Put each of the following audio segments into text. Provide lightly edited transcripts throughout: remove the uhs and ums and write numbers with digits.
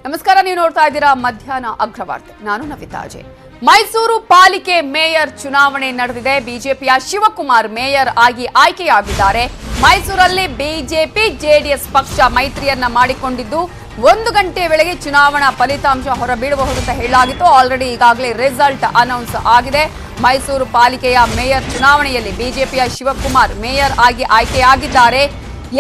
ನಮಸ್ಕಾರ, ನೀವು ನೋಡ್ತಾ ಇದ್ದೀರಾ ಮಧ್ಯಾಹ್ನ ಅಗ್ರವಾರ್ತೆ. ನಾನು ನವಿತಾ ಅಜಯ್. ಮೈಸೂರು ಪಾಲಿಕೆ ಮೇಯರ್ ಚುನಾವಣೆ ನಡೆದಿದೆ. ಬಿಜೆಪಿಯ ಶಿವಕುಮಾರ್ ಮೇಯರ್ ಆಗಿ ಆಯ್ಕೆಯಾಗಿದ್ದಾರೆ. ಮೈಸೂರಲ್ಲಿ ಬಿಜೆಪಿ ಜೆಡಿಎಸ್ ಪಕ್ಷ ಮೈತ್ರಿಯನ್ನ ಮಾಡಿಕೊಂಡಿದ್ದು 1 ಗಂಟೆ ವೇಳೆಗೆ ಚುನಾವಣಾ ಫಲಿತಾಂಶ ಹೊರಬೀಳಬಹುದು ಅಂತ ಹೇಳಲಾಗಿತ್ತು. ಆಲ್ರೆಡಿ ಈಗಾಗಲೇ ರಿಸಲ್ಟ್ ಅನೌನ್ಸ್ ಆಗಿದೆ. ಮೈಸೂರು ಪಾಲಿಕೆಯ ಮೇಯರ್ ಚುನಾವಣೆಯಲ್ಲಿ ಬಿಜೆಪಿಯ ಶಿವಕುಮಾರ್ ಮೇಯರ್ ಆಗಿ ಆಯ್ಕೆಯಾಗಿದ್ದಾರೆ.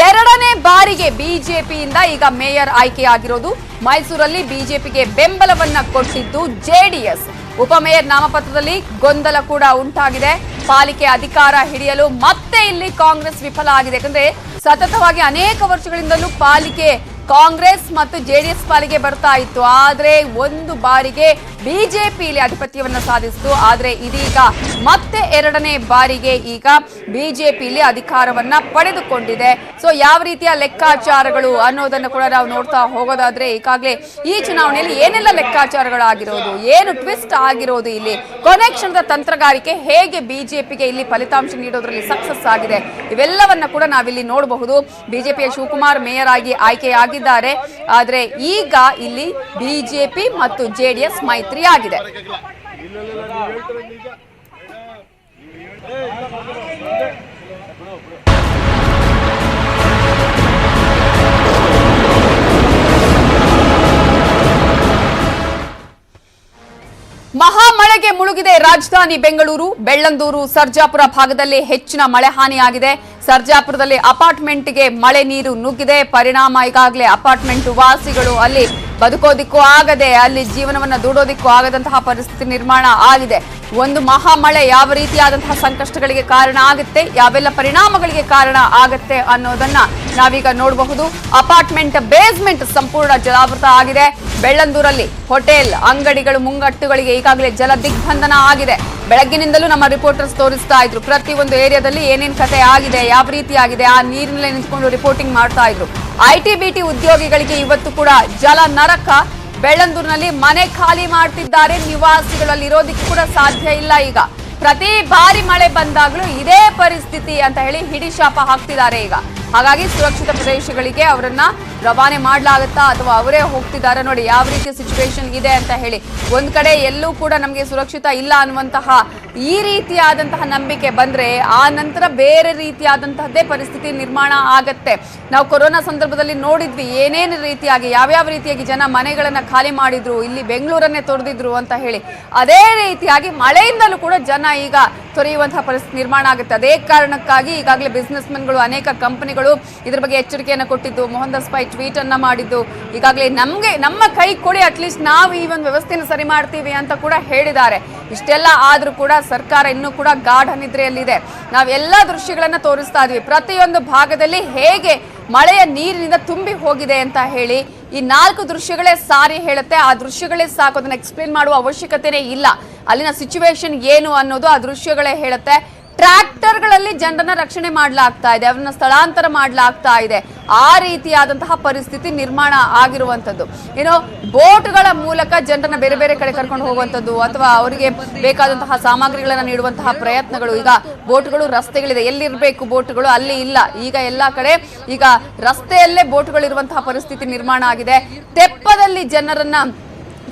2ನೇ ಬಾರಿಗೆ ಬಿಜೆಪಿಯಿಂದ ಈಗ ಮೇಯರ್ ಆಯ್ಕೆಯಾಗಿರೋದು. ಮೈಸೂರಲ್ಲಿ ಬಿಜೆಪಿಗೆ ಬೆಂಬಲವನ್ನ ಕೊಟ್ಟಿದ್ದು ಜೆಡಿಎಸ್. ಉಪಮೇಯರ್ ನಾಮಪತ್ರದಲ್ಲಿ ಗೊಂದಲ ಕೂಡ ಉಂಟಾಗಿದೆ. ಪಾಲಿಕೆ ಅಧಿಕಾರ ಹಿಡಿಯಲು ಮತ್ತೆ ಇಲ್ಲಿ ಕಾಂಗ್ರೆಸ್ ವಿಫಲ ಆಗಿದೆ. ಯಾಕಂದ್ರೆ ಸತತವಾಗಿ ಅನೇಕ ವರ್ಷಗಳಿಂದಲೂ ಪಾಲಿಕೆ ಕಾಂಗ್ರೆಸ್ ಮತ್ತು ಜೆಡಿಎಸ್ ಪಾಲಿಗೆ ಬರ್ತಾ ಇತ್ತು. ಆದ್ರೆ ಒಂದು ಬಾರಿಗೆ ಬಿಜೆಪಿ ಇಲ್ಲಿ ಅಧಿಪತ್ಯವನ್ನ ಸಾಧಿಸಿತು. ಆದ್ರೆ ಇದೀಗ ಮತ್ತೆ 2ನೇ ಬಾರಿಗೆ ಈಗ ಬಿಜೆಪಿ ಇಲ್ಲಿ ಅಧಿಕಾರವನ್ನ ಪಡೆದುಕೊಂಡಿದೆ. ಸೊ ಯಾವ ರೀತಿಯ ಲೆಕ್ಕಾಚಾರಗಳು ಅನ್ನೋದನ್ನು ಕೂಡ ನಾವು ನೋಡ್ತಾ ಹೋಗೋದಾದ್ರೆ ಈಗಾಗಲೇ ಈ ಚುನಾವಣೆಯಲ್ಲಿ ಏನೆಲ್ಲ ಲೆಕ್ಕಾಚಾರಗಳು ಆಗಿರೋದು, ಏನು ಟ್ವಿಸ್ಟ್ ಆಗಿರೋದು, ಇಲ್ಲಿ ಕೊನೆ ಕ್ಷಣದ ತಂತ್ರಗಾರಿಕೆ ಹೇಗೆ ಬಿಜೆಪಿಗೆ ಇಲ್ಲಿ ಫಲಿತಾಂಶ ನೀಡೋದ್ರಲ್ಲಿ ಸಕ್ಸಸ್ ಆಗಿದೆ, ಇವೆಲ್ಲವನ್ನ ಕೂಡ ನಾವಿಲ್ಲಿ ನೋಡಬಹುದು. ಬಿಜೆಪಿಯ ಶಿವಕುಮಾರ್ ಮೇಯರ್ ಆಗಿ ಆಯ್ಕೆಯಾಗಿದ್ದಾರೆ. ಆದ್ರೆ ಈಗ ಇಲ್ಲಿ ಬಿಜೆಪಿ ಮತ್ತು ಜೆಡಿಎಸ್ ಮೈತ್ರಿ ಆಗಿದೆ. ಮಹಾಮಳೆಗೆ ಮುಳುಗಿದೆ ರಾಜಧಾನಿ ಬೆಂಗಳೂರು. ಬೆಳ್ಳಂದೂರು, ಸರ್ಜಾಪುರ ಭಾಗದಲ್ಲಿ ಹೆಚ್ಚಿನ ಮಳೆ ಹಾನಿಯಾಗಿದೆ. ಸರ್ಜಾಪುರದಲ್ಲಿ ಅಪಾರ್ಟ್ಮೆಂಟ್ಗೆ ಮಳೆ ನೀರು ನುಗ್ಗಿದೆ. ಪರಿಣಾಮ ಈಗಾಗಲೇ ಅಪಾರ್ಟ್ಮೆಂಟ್ ವಾಸಿಗಳು ಅಲ್ಲಿ ಬದುಕೋದಿಕ್ಕೂ ಆಗದೆ, ಅಲ್ಲಿ ಜೀವನವನ್ನ ದೂಡೋದಿಕ್ಕೂ ಆಗದಂತಹ ಪರಿಸ್ಥಿತಿ ನಿರ್ಮಾಣ ಆಗಿದೆ. ಒಂದು ಮಹಾಮಳೆ ಯಾವ ರೀತಿಯಾದಂತಹ ಸಂಕಷ್ಟಗಳಿಗೆ ಕಾರಣ ಆಗುತ್ತೆ, ಯಾವೆಲ್ಲ ಪರಿಣಾಮಗಳಿಗೆ ಕಾರಣ ಆಗುತ್ತೆ ಅನ್ನೋದನ್ನ ನಾವೀಗ ನೋಡಬಹುದು. ಅಪಾರ್ಟ್ಮೆಂಟ್ ಬೇಸ್ಮೆಂಟ್ ಸಂಪೂರ್ಣ ಜಲಾವೃತ ಆಗಿದೆ. ಬೆಳ್ಳಂದೂರಲ್ಲಿ ಹೋಟೆಲ್, ಅಂಗಡಿಗಳು, ಮುಂಗಟ್ಟುಗಳಿಗೆ ಈಗಾಗಲೇ ಜಲ ದಿಗ್ಬಂಧನ ಆಗಿದೆ. ಬೆಳಗ್ಗಿನಿಂದಲೂ ನಮ್ಮ ರಿಪೋರ್ಟರ್ಸ್ ತೋರಿಸ್ತಾ ಇದ್ರು ಪ್ರತಿಯೊಂದು ಏರಿಯಾದಲ್ಲಿ ಏನೇನ್ ಕತೆ ಆಗಿದೆ, ಯಾವ ರೀತಿ ಆಗಿದೆ, ಆ ನೀರಿನಲ್ಲೇ ನಿಂತ್ಕೊಂಡು ರಿಪೋರ್ಟಿಂಗ್ ಮಾಡ್ತಾ ಇದ್ರು. ಐಟಿ-ಬಿಟಿ ಉದ್ಯೋಗಿಗಳಿಗೆ ಇವತ್ತು ಕೂಡ ಜಲ ನರಕ. ಬೆಳ್ಳಂದೂರಿನಲ್ಲಿ ಮನೆ ಖಾಲಿ ಮಾಡ್ತಿದ್ದಾರೆ ನಿವಾಸಿಗಳು, ಅಲ್ಲಿ ಇರೋದಕ್ಕೆ ಕೂಡ ಸಾಧ್ಯ ಇಲ್ಲ. ಈಗ ಪ್ರತಿ ಬಾರಿ ಮಳೆ ಬಂದಾಗ್ಲೂ ಇದೇ ಪರಿಸ್ಥಿತಿ ಅಂತ ಹೇಳಿ ಹಿಡಿಶಾಪ ಹಾಕ್ತಿದ್ದಾರೆ. ಈಗ ಹಾಗಾಗಿ ಸುರಕ್ಷಿತ ಪ್ರದೇಶಗಳಿಗೆ ಅವರನ್ನ ರವಾನೆ ಮಾಡಲಾಗುತ್ತಾ ಅಥವಾ ಅವರೇ ಹೋಗ್ತಿದ್ದಾರೆ? ನೋಡಿ ಯಾವ ರೀತಿಯ ಸಿಚುವೇಶನ್ ಇದೆ ಅಂತ ಹೇಳಿ. ಒಂದ್ ಕಡೆ ಎಲ್ಲೂ ಕೂಡ ನಮಗೆ ಸುರಕ್ಷಿತ ಇಲ್ಲ ಅನ್ನುವಂತಹ ಈ ರೀತಿಯಾದಂತಹ ನಂಬಿಕೆ ಬಂದ್ರೆ ಆ ನಂತರ ಬೇರೆ ರೀತಿಯಾದಂತಹದ್ದೇ ಪರಿಸ್ಥಿತಿ ನಿರ್ಮಾಣ ಆಗತ್ತೆ. ನಾವು ಕೊರೋನಾ ಸಂದರ್ಭದಲ್ಲಿ ನೋಡಿದ್ವಿ ಏನೇನು ರೀತಿಯಾಗಿ ಯಾವ್ಯಾವ ರೀತಿಯಾಗಿ ಜನ ಮನೆಗಳನ್ನ ಖಾಲಿ ಮಾಡಿದ್ರು, ಇಲ್ಲಿ ಬೆಂಗಳೂರನ್ನೇ ತೊರೆದಿದ್ರು ಅಂತ ಹೇಳಿ. ಅದೇ ರೀತಿಯಾಗಿ ಮಳೆಯಿಂದಲೂ ಕೂಡ ಜನ ಈಗ ತೊರೆಯುವಂತಹ ಪರಿಸ್ಥಿತಿ ನಿರ್ಮಾಣ ಆಗುತ್ತೆ. ಅದೇ ಕಾರಣಕ್ಕಾಗಿ ಈಗಾಗಲೇ ಬಿಸ್ನೆಸ್ ಮೆನ್ಗಳು, ಅನೇಕ ಕಂಪನಿಗಳು ಇದ್ರ ಬಗ್ಗೆ ಎಚ್ಚರಿಕೆಯನ್ನು ಕೊಟ್ಟಿದ್ದು, ಮೋಹನ್ ದಾಸ್ ಪೈ ಟ್ವೀಟ್ ಅನ್ನ ಮಾಡಿದ್ದು, ಈಗಾಗಲೇ ನಮ್ಮ ಕೈ ಕೊಡಿ, ಅಟ್ಲೀಸ್ಟ್ ನಾವು ಈ ಒಂದು ವ್ಯವಸ್ಥೆಯನ್ನು ಸರಿ ಮಾಡ್ತೀವಿ ಅಂತ ಕೂಡ ಹೇಳಿದ್ದಾರೆ. ಇಷ್ಟೆಲ್ಲ ಆದ್ರೂ ಕೂಡ ಸರ್ಕಾರ ಇನ್ನೂ ಕೂಡ ಗಾಢ ನಿದ್ರೆಯಲ್ಲಿದೆ. ನಾವೆಲ್ಲ ದೃಶ್ಯಗಳನ್ನ ತೋರಿಸ್ತಾ ಇದ್ವಿ, ಪ್ರತಿಯೊಂದು ಭಾಗದಲ್ಲಿ ಹೇಗೆ ಮಳೆಯ ನೀರಿನಿಂದ ತುಂಬಿ ಹೋಗಿದೆ ಅಂತ ಹೇಳಿ. ಈ 4 ದೃಶ್ಯಗಳೇ ಸಾರಿ ಹೇಳುತ್ತೆ. ಆ ದೃಶ್ಯಗಳೇ ಸಾಕು, ಅದನ್ನ ಎಕ್ಸ್ಪ್ಲೇನ್ ಮಾಡುವ ಅವಶ್ಯಕತೆನೇ ಇಲ್ಲ. ಅಲ್ಲಿನ ಸಿಚುವೇಶನ್ ಏನು ಅನ್ನೋದು ಆ ದೃಶ್ಯಗಳೇ ಹೇಳುತ್ತೆ. ಟ್ರ್ಯಾಕ್ಟರ್ಗಳಲ್ಲಿ ಜನರನ್ನ ರಕ್ಷಣೆ ಮಾಡಲಾಗ್ತಾ ಇದೆ, ಅವರನ್ನ ಸ್ಥಳಾಂತರ ಮಾಡಲಾಗ್ತಾ ಇದೆ. ಆ ರೀತಿಯಾದಂತಹ ಪರಿಸ್ಥಿತಿ ನಿರ್ಮಾಣ ಆಗಿರುವಂತದ್ದು. ಏನೋ ಬೋಟ್ಗಳ ಮೂಲಕ ಜನರನ್ನ ಬೇರೆ ಬೇರೆ ಕಡೆ ಕರ್ಕೊಂಡು ಹೋಗುವಂತದ್ದು ಅಥವಾ ಅವರಿಗೆ ಬೇಕಾದಂತಹ ಸಾಮಗ್ರಿಗಳನ್ನ ನೀಡುವಂತಹ ಪ್ರಯತ್ನಗಳು. ಈಗ ಬೋಟ್ಗಳು ರಸ್ತೆಗಳಿದೆ, ಎಲ್ಲಿರ್ಬೇಕು ಬೋಟ್ಗಳು ಅಲ್ಲಿ ಇಲ್ಲ. ಈಗ ಎಲ್ಲಾ ಕಡೆ ಈಗ ರಸ್ತೆಯಲ್ಲೇ ಬೋಟ್ಗಳು ಇರುವಂತಹ ಪರಿಸ್ಥಿತಿ ನಿರ್ಮಾಣ ಆಗಿದೆ. ತೆಪ್ಪದಲ್ಲಿ ಜನರನ್ನ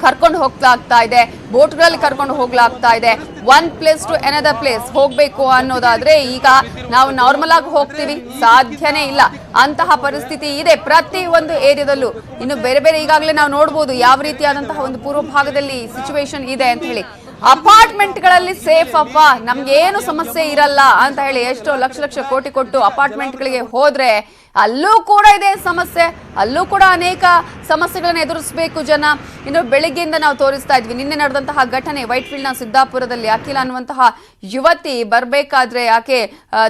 ಕರ್ಕೊಂಡು ಹೋಗ್ಲಾಗ್ತಾ ಇದೆ, ಬೋಟ್ಗಳಲ್ಲಿ ಕರ್ಕೊಂಡು ಹೋಗ್ಲಾಗ್ತಾ ಇದೆ. One place to another place ಹೋಗ್ಬೇಕು ಅನ್ನೋದಾದ್ರೆ ಈಗ ನಾವು ನಾರ್ಮಲ್ ಆಗಿ ಹೋಗ್ತೀವಿ, ಸಾಧ್ಯನೇ ಇಲ್ಲ. ಅಂತಹ ಪರಿಸ್ಥಿತಿ ಇದೆ ಪ್ರತಿ ಒಂದು ಏರಿಯಾದಲ್ಲೂ. ಇನ್ನು ಬೇರೆ ಬೇರೆ ಈಗಾಗಲೇ ನಾವು ನೋಡ್ಬೋದು ಯಾವ ರೀತಿಯಾದಂತಹ ಒಂದು ಪೂರ್ವ ಭಾಗದಲ್ಲಿ ಸಿಚುವೇಶನ್ ಇದೆ ಅಂತ ಹೇಳಿ. ಅಪಾರ್ಟ್ಮೆಂಟ್ಗಳಲ್ಲಿ ಸೇಫ್ ಅಪ್ಪ, ನಮ್ಗೇನು ಸಮಸ್ಯೆ ಇರಲ್ಲ ಅಂತ ಹೇಳಿ ಎಷ್ಟೋ ಲಕ್ಷ ಕೋಟಿ ಕೊಟ್ಟು ಅಪಾರ್ಟ್ಮೆಂಟ್ಗಳಿಗೆ ಹೋದ್ರೆ ಅಲ್ಲೂ ಕೂಡ ಇದೆ ಸಮಸ್ಯೆ, ಅಲ್ಲೂ ಕೂಡ ಅನೇಕ ಸಮಸ್ಯೆಗಳನ್ನು ಎದುರಿಸಬೇಕು ಜನ. ಇನ್ನು ಬೆಳಿಗ್ಗೆಯಿಂದ ನಾವು ತೋರಿಸ್ತಾ ಇದ್ವಿ ನಿನ್ನೆ ನಡೆದಂತಹ ಘಟನೆ. ವೈಟ್ಫೀಲ್ಡ್ ನ ಸಿದ್ದಾಪುರದಲ್ಲಿ ಅಖಿಲ ಅನ್ನುವಂತಹ ಯುವತಿ ಬರ್ಬೇಕಾದ್ರೆ ಆಕೆ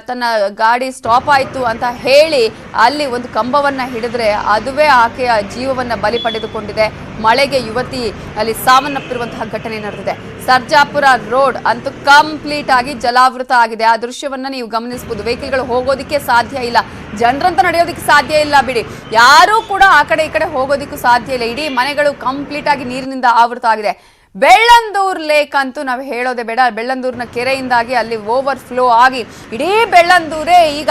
ತನ್ನ ಗಾಡಿ ಸ್ಟಾಪ್ ಆಯ್ತು ಅಂತ ಹೇಳಿ ಅಲ್ಲಿ ಒಂದು ಕಂಬವನ್ನ ಹಿಡಿದ್ರೆ ಅದುವೇ ಆಕೆಯ ಜೀವವನ್ನ ಬಲಿ ಪಡೆದುಕೊಂಡಿದೆ. ಮಳೆಗೆ ಯುವತಿ ಅಲ್ಲಿ ಸಾವನ್ನಪ್ಪಿರುವಂತಹ ಘಟನೆ ನಡೆದಿದೆ. ಸರ್ಜಾಪುರ ರೋಡ್ ಅಂತೂ ಕಂಪ್ಲೀಟ್ ಆಗಿ ಜಲಾವೃತ ಆಗಿದೆ. ಆ ದೃಶ್ಯವನ್ನ ನೀವು ಗಮನಿಸಬಹುದು. ವೆಹಿಕಲ್ಗಳು ಹೋಗೋದಿಕ್ಕೆ ಸಾಧ್ಯ ಇಲ್ಲ, ಜನರಂತ ನಡೆಯೋದಿಕ್ಕೆ ಸಾಧ್ಯ ಇಲ್ಲ ಬಿಡಿ, ಯಾರೂ ಕೂಡ ಆ ಕಡೆ ಈ ಕಡೆ ಹೋಗೋದಿಕ್ಕೂ ಸಾಧ್ಯ ಇಲ್ಲ. ಇಡೀ ಮನೆಗಳು ಕಂಪ್ಲೀಟ್ ಆಗಿ ನೀರಿನಿಂದ ಆವೃತ ಆಗಿದೆ. ಬೆಳ್ಳಂದೂರ್ ಲೇಕ್ ಅಂತೂ ನಾವು ಹೇಳೋದೇ ಬೇಡ. ಬೆಳ್ಳಂದೂರಿನ ಕೆರೆಯಿಂದಾಗಿ ಅಲ್ಲಿ ಓವರ್ ಫ್ಲೋ ಆಗಿ ಇಡೀ ಬೆಳ್ಳಂದೂರೇ ಈಗ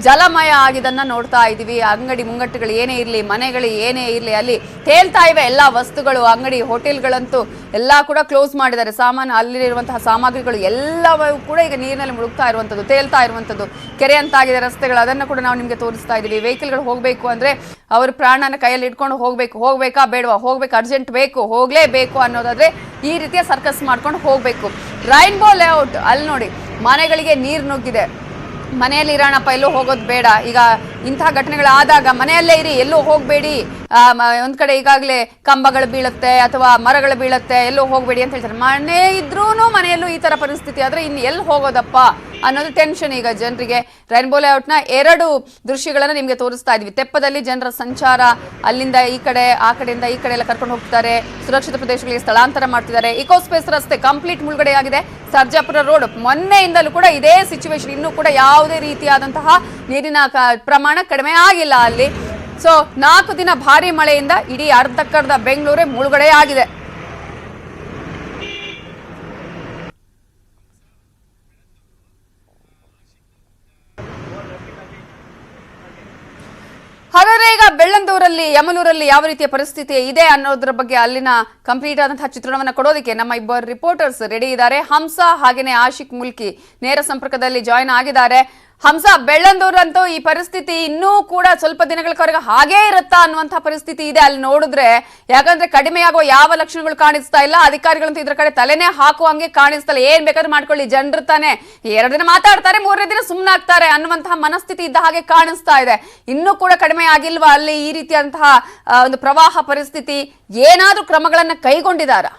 ಜಲಮಯ ಆಗಿದ್ದನ್ನ ನೋಡ್ತಾ ಇದೀವಿ. ಅಂಗಡಿ ಮುಂಗಟ್ಟುಗಳು ಏನೇ ಇರಲಿ, ಮನೆಗಳು ಏನೇ ಇರಲಿ, ಅಲ್ಲಿ ತೇಲ್ತಾ ಇವೆ ಎಲ್ಲಾ ವಸ್ತುಗಳು. ಅಂಗಡಿ ಹೋಟೆಲ್ಗಳಂತೂ ಎಲ್ಲಾ ಕೂಡ ಕ್ಲೋಸ್ ಮಾಡಿದ್ದಾರೆ. ಅಲ್ಲಿರುವಂತಹ ಸಾಮಗ್ರಿಗಳು ಎಲ್ಲವೂ ಕೂಡ ಈಗ ನೀರಿನಲ್ಲಿ ಮುಳುಗ್ತಾ ಇರುವಂತದ್ದು, ತೇಲ್ತಾ ಇರುವಂತದ್ದು. ಕೆರೆ ಅಂತಾಗಿದೆ ರಸ್ತೆಗಳು, ಅದನ್ನ ಕೂಡ ನಾವು ನಿಮ್ಗೆ ತೋರಿಸ್ತಾ ಇದೀವಿ. ವೆಹಿಕಲ್ಗಳು ಹೋಗ್ಬೇಕು ಅಂದ್ರೆ ಅವ್ರ ಪ್ರಾಣನ ಕೈಯಲ್ಲಿ ಇಟ್ಕೊಂಡು ಹೋಗ್ಬೇಕಾ ಬೇಡವಾ, ಹೋಗ್ಬೇಕು, ಅರ್ಜೆಂಟ್ ಬೇಕು, ಹೋಗ್ಲೇಬೇಕು ಅನ್ನೋದಾದ್ರೆ ಈ ರೀತಿಯ ಸರ್ಕಸ್ ಮಾಡ್ಕೊಂಡು ಹೋಗ್ಬೇಕು. ರೈನ್ಬೋ ಲೇಔಟ್ ಅಲ್ಲಿ ನೋಡಿ, ಮನೆಗಳಿಗೆ ನೀರು ನುಗ್ಗಿದೆ. ಮನೆಯಲ್ಲಿ ಇರೋಣಪ್ಪ, ಎಲ್ಲೂ ಹೋಗೋದು ಬೇಡ. ಈಗ ಇಂತಹ ಘಟನೆಗಳಾದಾಗ ಮನೆಯಲ್ಲೇ ಇರಿ, ಎಲ್ಲೂ ಹೋಗಬೇಡಿ. ಒಂದ್ ಕಡೆ ಈಗಾಗಲೇ ಕಂಬಗಳು ಬೀಳುತ್ತೆ ಅಥವಾ ಮರಗಳು ಬೀಳುತ್ತೆ, ಎಲ್ಲೂ ಹೋಗಬೇಡಿ ಅಂತ ಹೇಳ್ತಾರೆ. ಮನೆ ಇದ್ರೂನು ಮನೆಯಲ್ಲೂ ಈ ತರ ಪರಿಸ್ಥಿತಿ ಆದ್ರೆ ಇನ್ನು ಎಲ್ಲಿ ಹೋಗೋದಪ್ಪ ಅನ್ನೋದು ಟೆನ್ಷನ್ ಈಗ ಜನರಿಗೆ. ರೈನ್ಬೋ ಲೇಔಟ್ನ 2 ದೃಶ್ಯಗಳನ್ನ ನಿಮ್ಗೆ ತೋರಿಸ್ತಾ ಇದ್ವಿ. ತೆಪ್ಪದಲ್ಲಿ ಜನರ ಸಂಚಾರ, ಅಲ್ಲಿಂದ ಈ ಕಡೆ, ಆ ಕಡೆಯಿಂದ ಈ ಕಡೆ ಎಲ್ಲ ಕರ್ಕೊಂಡು ಹೋಗ್ತಾರೆ. ಸುರಕ್ಷಿತ ಪ್ರದೇಶಗಳಿಗೆ ಸ್ಥಳಾಂತರ ಮಾಡ್ತಿದ್ದಾರೆ. ಇಕೋಸ್ಪೇಸ್ ರಸ್ತೆ ಕಂಪ್ಲೀಟ್ ಮುಳುಗಡೆಯಾಗಿದೆ. ಸರ್ಜಾಪುರ ರೋಡ್ ಮೊನ್ನೆಯಿಂದಲೂ ಕೂಡ ಇದೇ ಸಿಚುವೇಶನ್. ಇನ್ನೂ ಕೂಡ ಯಾವುದೇ ರೀತಿಯಾದಂತಹ ನೀರಿನ ಪ್ರಮಾಣ ಕಡಿಮೆ ಆಗಿಲ್ಲ ಅಲ್ಲಿ. ಸೊ 4 ದಿನ ಭಾರಿ ಮಳೆಯಿಂದ ಇಡೀ ಅರ್ಧಕ್ಕರ್ಧ ಬೆಂಗಳೂರೇ ಮುಳುಗಡೆಯಾಗಿದೆ. ಹಾಗಾದ್ರೆ ಈಗ ಬೆಳ್ಳಂದೂರಲ್ಲಿ, ಯಮಲೂರಲ್ಲಿ ಯಾವ ರೀತಿಯ ಪರಿಸ್ಥಿತಿ ಇದೆ ಅನ್ನೋದ್ರ ಬಗ್ಗೆ ಅಲ್ಲಿನ ಕಂಪ್ಲೀಟ್ ಆದಂತಹ ಚಿತ್ರಣವನ್ನ ಕೊಡೋದಕ್ಕೆ ನಮ್ಮ ಇಬ್ಬರು ರಿಪೋರ್ಟರ್ಸ್ ರೆಡಿ ಇದ್ದಾರೆ. ಹಂಸ ಹಾಗೇನೆ ಆಶಿಕ್ ಮುಲ್ಕಿ ನೇರ ಸಂಪರ್ಕದಲ್ಲಿ ಜಾಯಿನ್ ಆಗಿದ್ದಾರೆ. ಹಂಸ, ಬೆಳ್ಳಂದೂರಂತೂ ಈ ಪರಿಸ್ಥಿತಿ ಇನ್ನೂ ಕೂಡ ಸ್ವಲ್ಪ ದಿನಗಳವರೆಗೆ ಹಾಗೇ ಇರುತ್ತಾ ಅನ್ನುವಂತಹ ಪರಿಸ್ಥಿತಿ ಇದೆ ಅಲ್ಲಿ ನೋಡಿದ್ರೆ. ಯಾಕಂದ್ರೆ ಕಡಿಮೆಯಾಗುವ ಯಾವ ಲಕ್ಷಣಗಳು ಕಾಣಿಸ್ತಾ ಇಲ್ಲ. ಅಧಿಕಾರಿಗಳಂತೂ ಇದ್ರ ಕಡೆ ತಲೆನೇ ಹಾಕುವಂಗೆ ಕಾಣಿಸ್ತಲ್ಲ. ಏನ್ ಬೇಕಾದ್ರೂ ಮಾಡ್ಕೊಳ್ಳಿ, ಜನರು ತಾನೆ 2 ದಿನ ಮಾತಾಡ್ತಾರೆ, 3ನೇ ದಿನ ಸುಮ್ಮನಾಗ್ತಾರೆ ಅನ್ನುವಂತಹ ಮನಸ್ಥಿತಿ ಇದ್ದ ಹಾಗೆ ಕಾಣಿಸ್ತಾ ಇದೆ. ಇನ್ನೂ ಕೂಡ ಕಡಿಮೆ ಆಗಿಲ್ವಾ ಅಲ್ಲಿ ಈ ರೀತಿಯಂತಹ ಒಂದು ಪ್ರವಾಹ ಪರಿಸ್ಥಿತಿ? ಏನಾದ್ರೂ ಕ್ರಮಗಳನ್ನ ಕೈಗೊಂಡಿದ್ದಾರಾ?